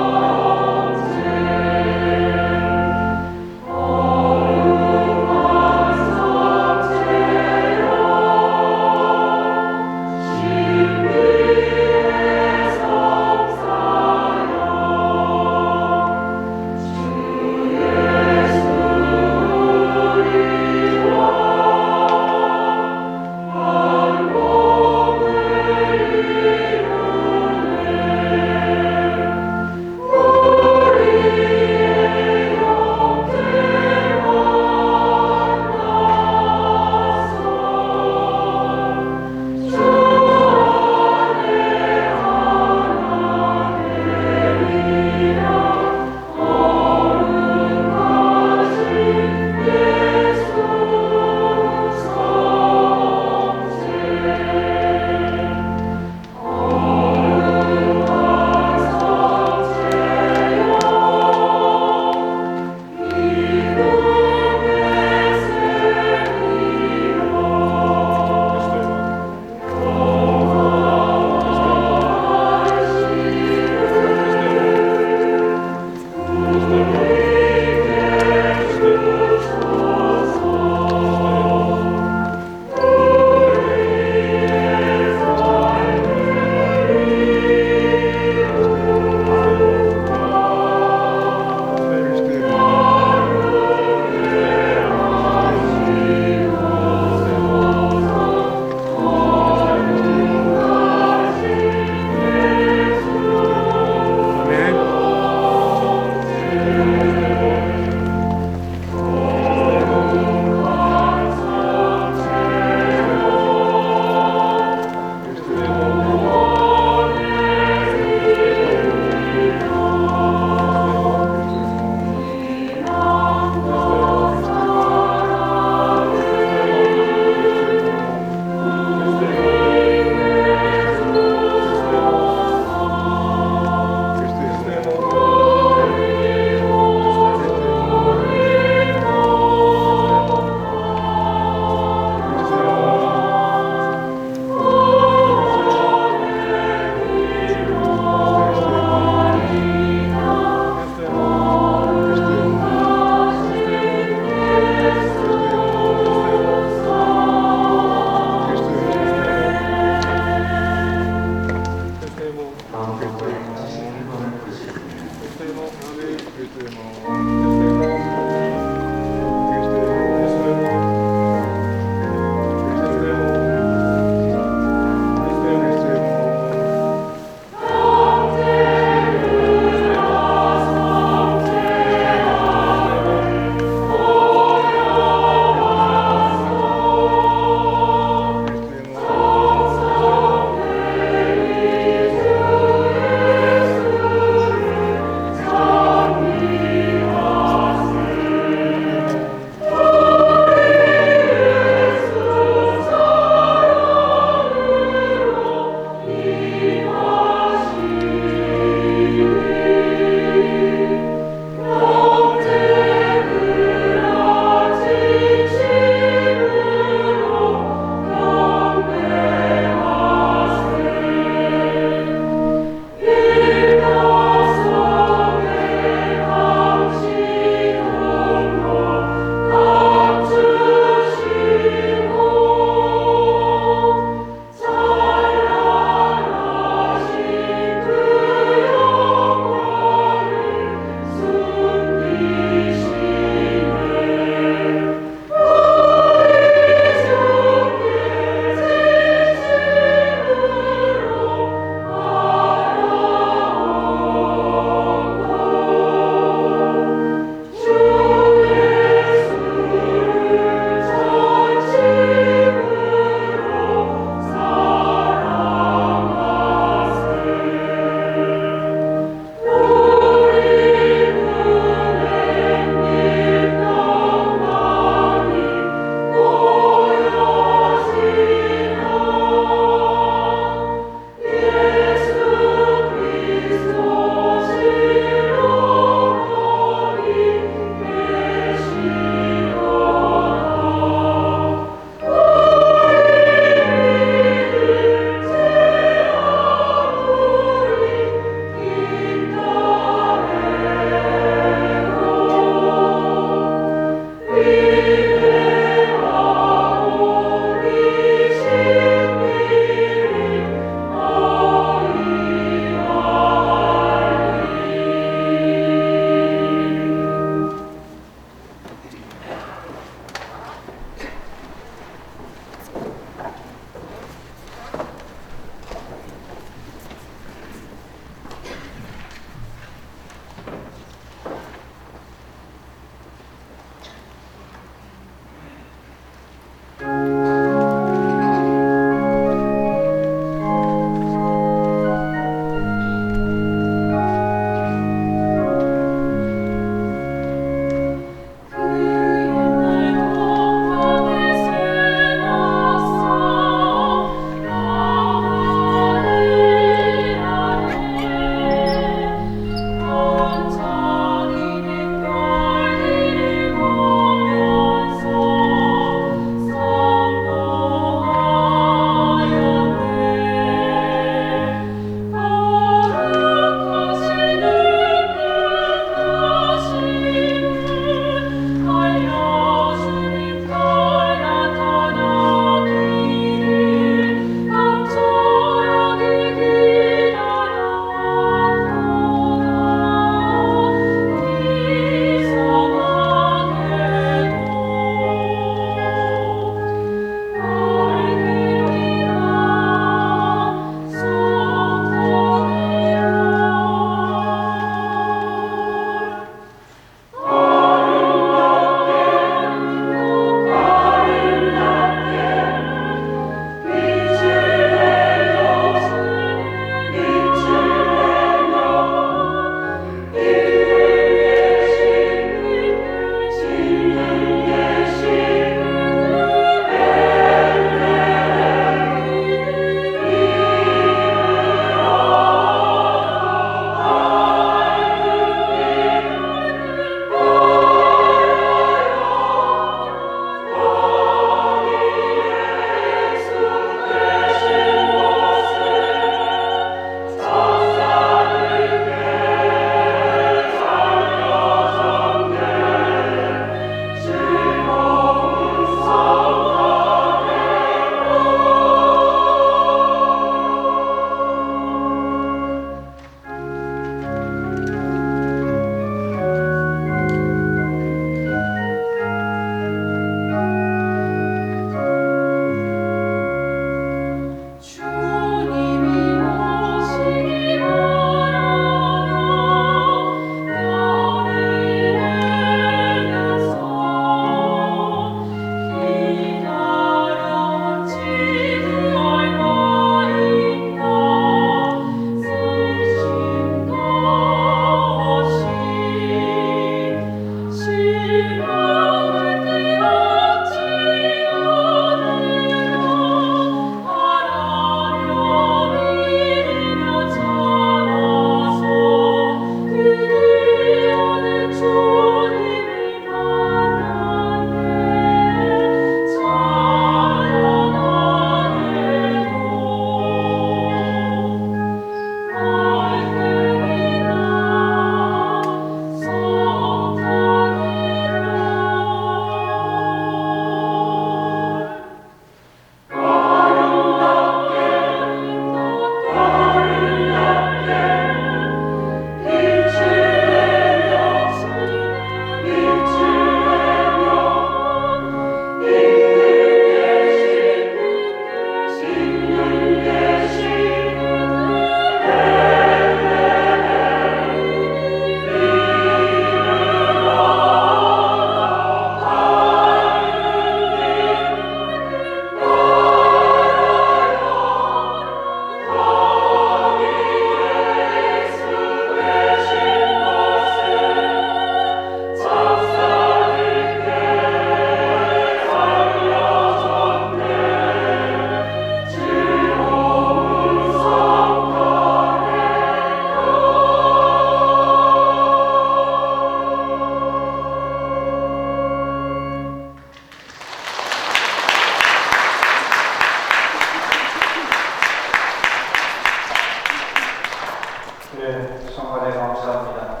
Speaker 2: 주의 성관에 감사합니다.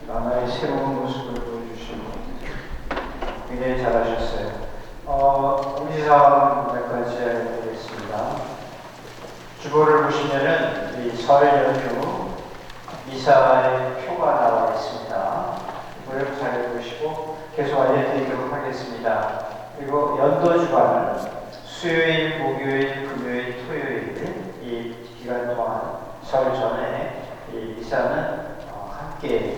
Speaker 2: 하나의 새로운 모습을 보여주시고 굉장히 잘하셨어요. 공지사항 몇 가지 알려드리겠습니다. 주보를 보시면은 이 설 연휴 미사의 표가 나와 있습니다. 이걸 잘 보시고 계속 알려드리도록 하겠습니다. 그리고 연도 주간 수요일, 목요일, 금요일, 토요일 이 기간 동안 설 전에 이 미사는 함께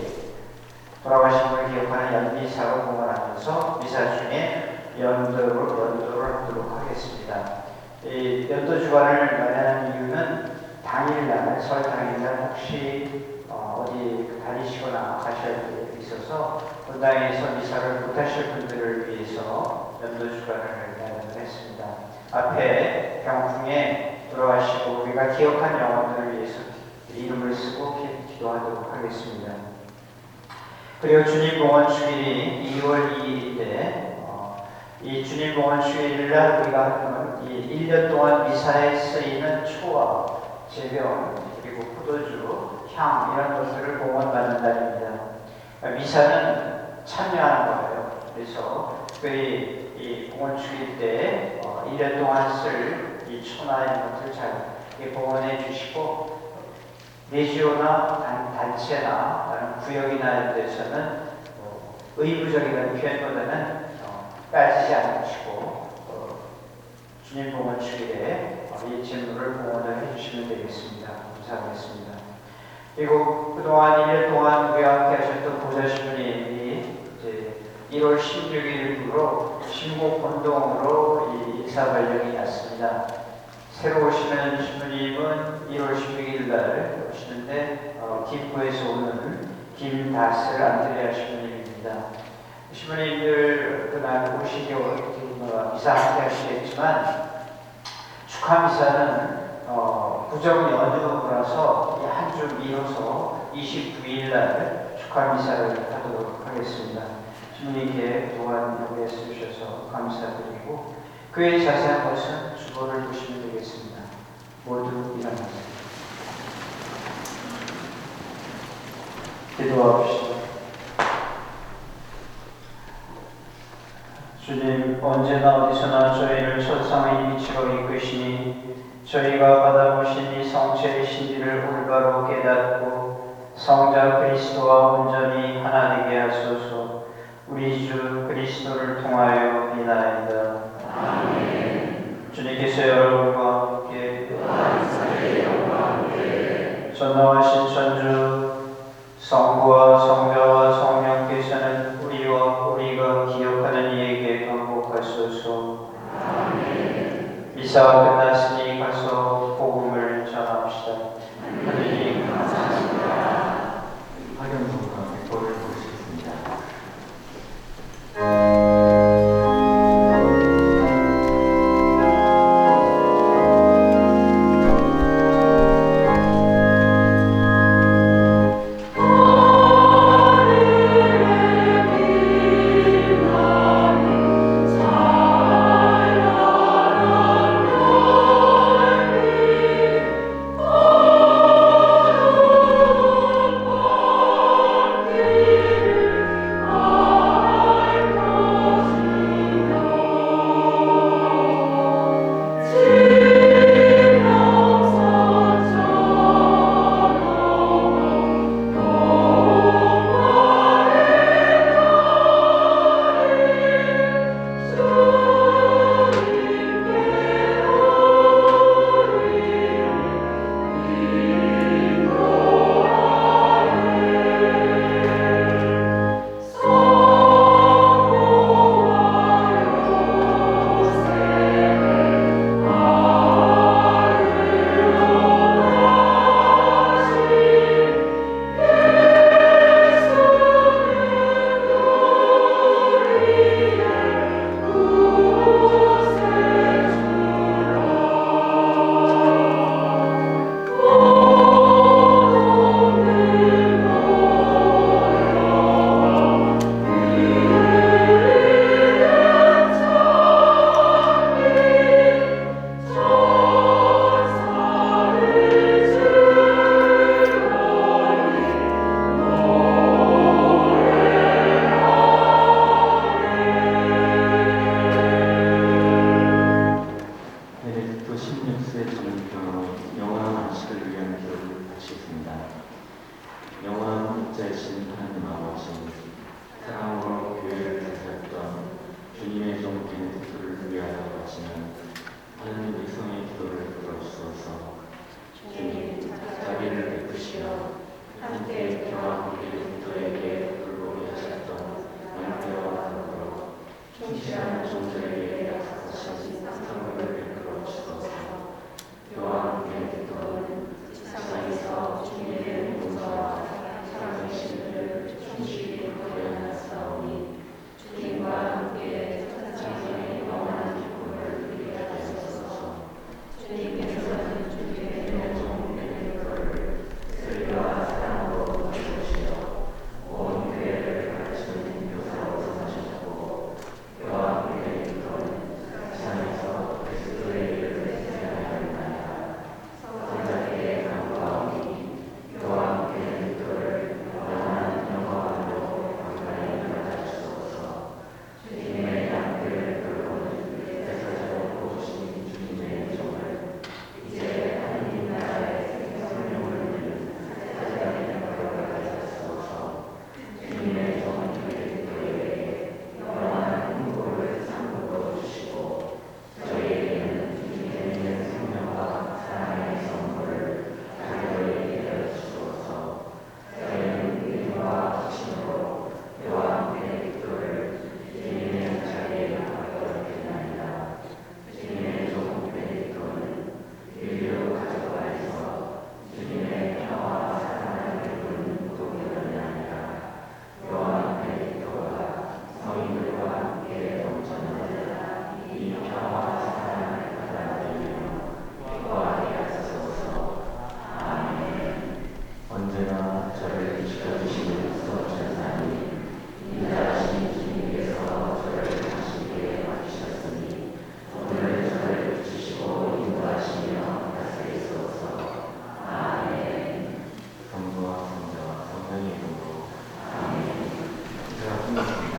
Speaker 2: 돌아가신 분을 기억하는 연미사로 봉헌하면서 미사 중에 연도를 하도록 하겠습니다. 이 연도 주간을 마련한 이유는 당일날, 설 당일날 혹시 어디 다니시거나 가셔야 될 일이 있어서 본당에서 미사를 못하실 분들을 위해서 연도 주간을 마련을 했습니다. 앞에 병풍에 돌아가시고 우리가 기억한 영혼들을 위해서 이름을 쓰고 기도하도록 하겠습니다. 그리고 주님 봉헌 주일이 2월 2일인데 이 주님 봉헌 주일날 우리가 하는 이 1년 동안 미사에 쓰이는 초와 제병 그리고 포도주, 향 이런 것들을 봉헌받는 날입니다. 미사는 참여하는 거예요. 그래서 특별히 이 봉헌 주일 때 1년 동안 쓸 이 초나 이런 것들 잘 봉헌해 주시고 내지오나 단체나 다른 구역이나 이런 데서는 의무적이라는 표현보다는 따지지 않으시고 주님 봉헌 주일에 이 질문을 봉헌을 해주시면 되겠습니다. 감사하겠습니다. 그리고 그동안 1년 동안 우리와 함께 하셨던 보좌신부님이 이제 1월 16일부로 신곡 본동으로 이 인사 발령이 났습니다. 새로 오시는 신부님은 1월 16일 날 오시는데 김포에서 오는 김다슬 안드레아 신부님입니다. 신부님들 그날 오시기 미사 함께 하시겠지만 축하 미사는 부정 연휴라서 한 주 미뤄서 29일 날 축하 미사를 하도록 하겠습니다. 주님께 또한 여기에 쓰셔서 감사드리고 그의 자세한 것은 주보를 보시면 되겠습니다. 모두 일어나세요. 기도합시다. 주님, 언제나 어디서나 저희를 천상의 빛으로 이끄시니 저희가 받아보신 이 성체의 신비를 올바로 깨닫고 성자 그리스도와 온전히 하나 되게 하소서. 우리 주 그리스도를 통하여 비나이다. 아멘. 주님께서 여러분과 함께 전능하신 천주 성부와 성자와 성령께서는 우리와 우리가 기억하는 이에게 반복하소서. 아멘. 미사가 끝났으니 가서 복음을 전합시다. 하느님 감사합니다.
Speaker 6: 학연동과 빅보를 보시겠습니다.
Speaker 5: 오
Speaker 6: 되신 하나님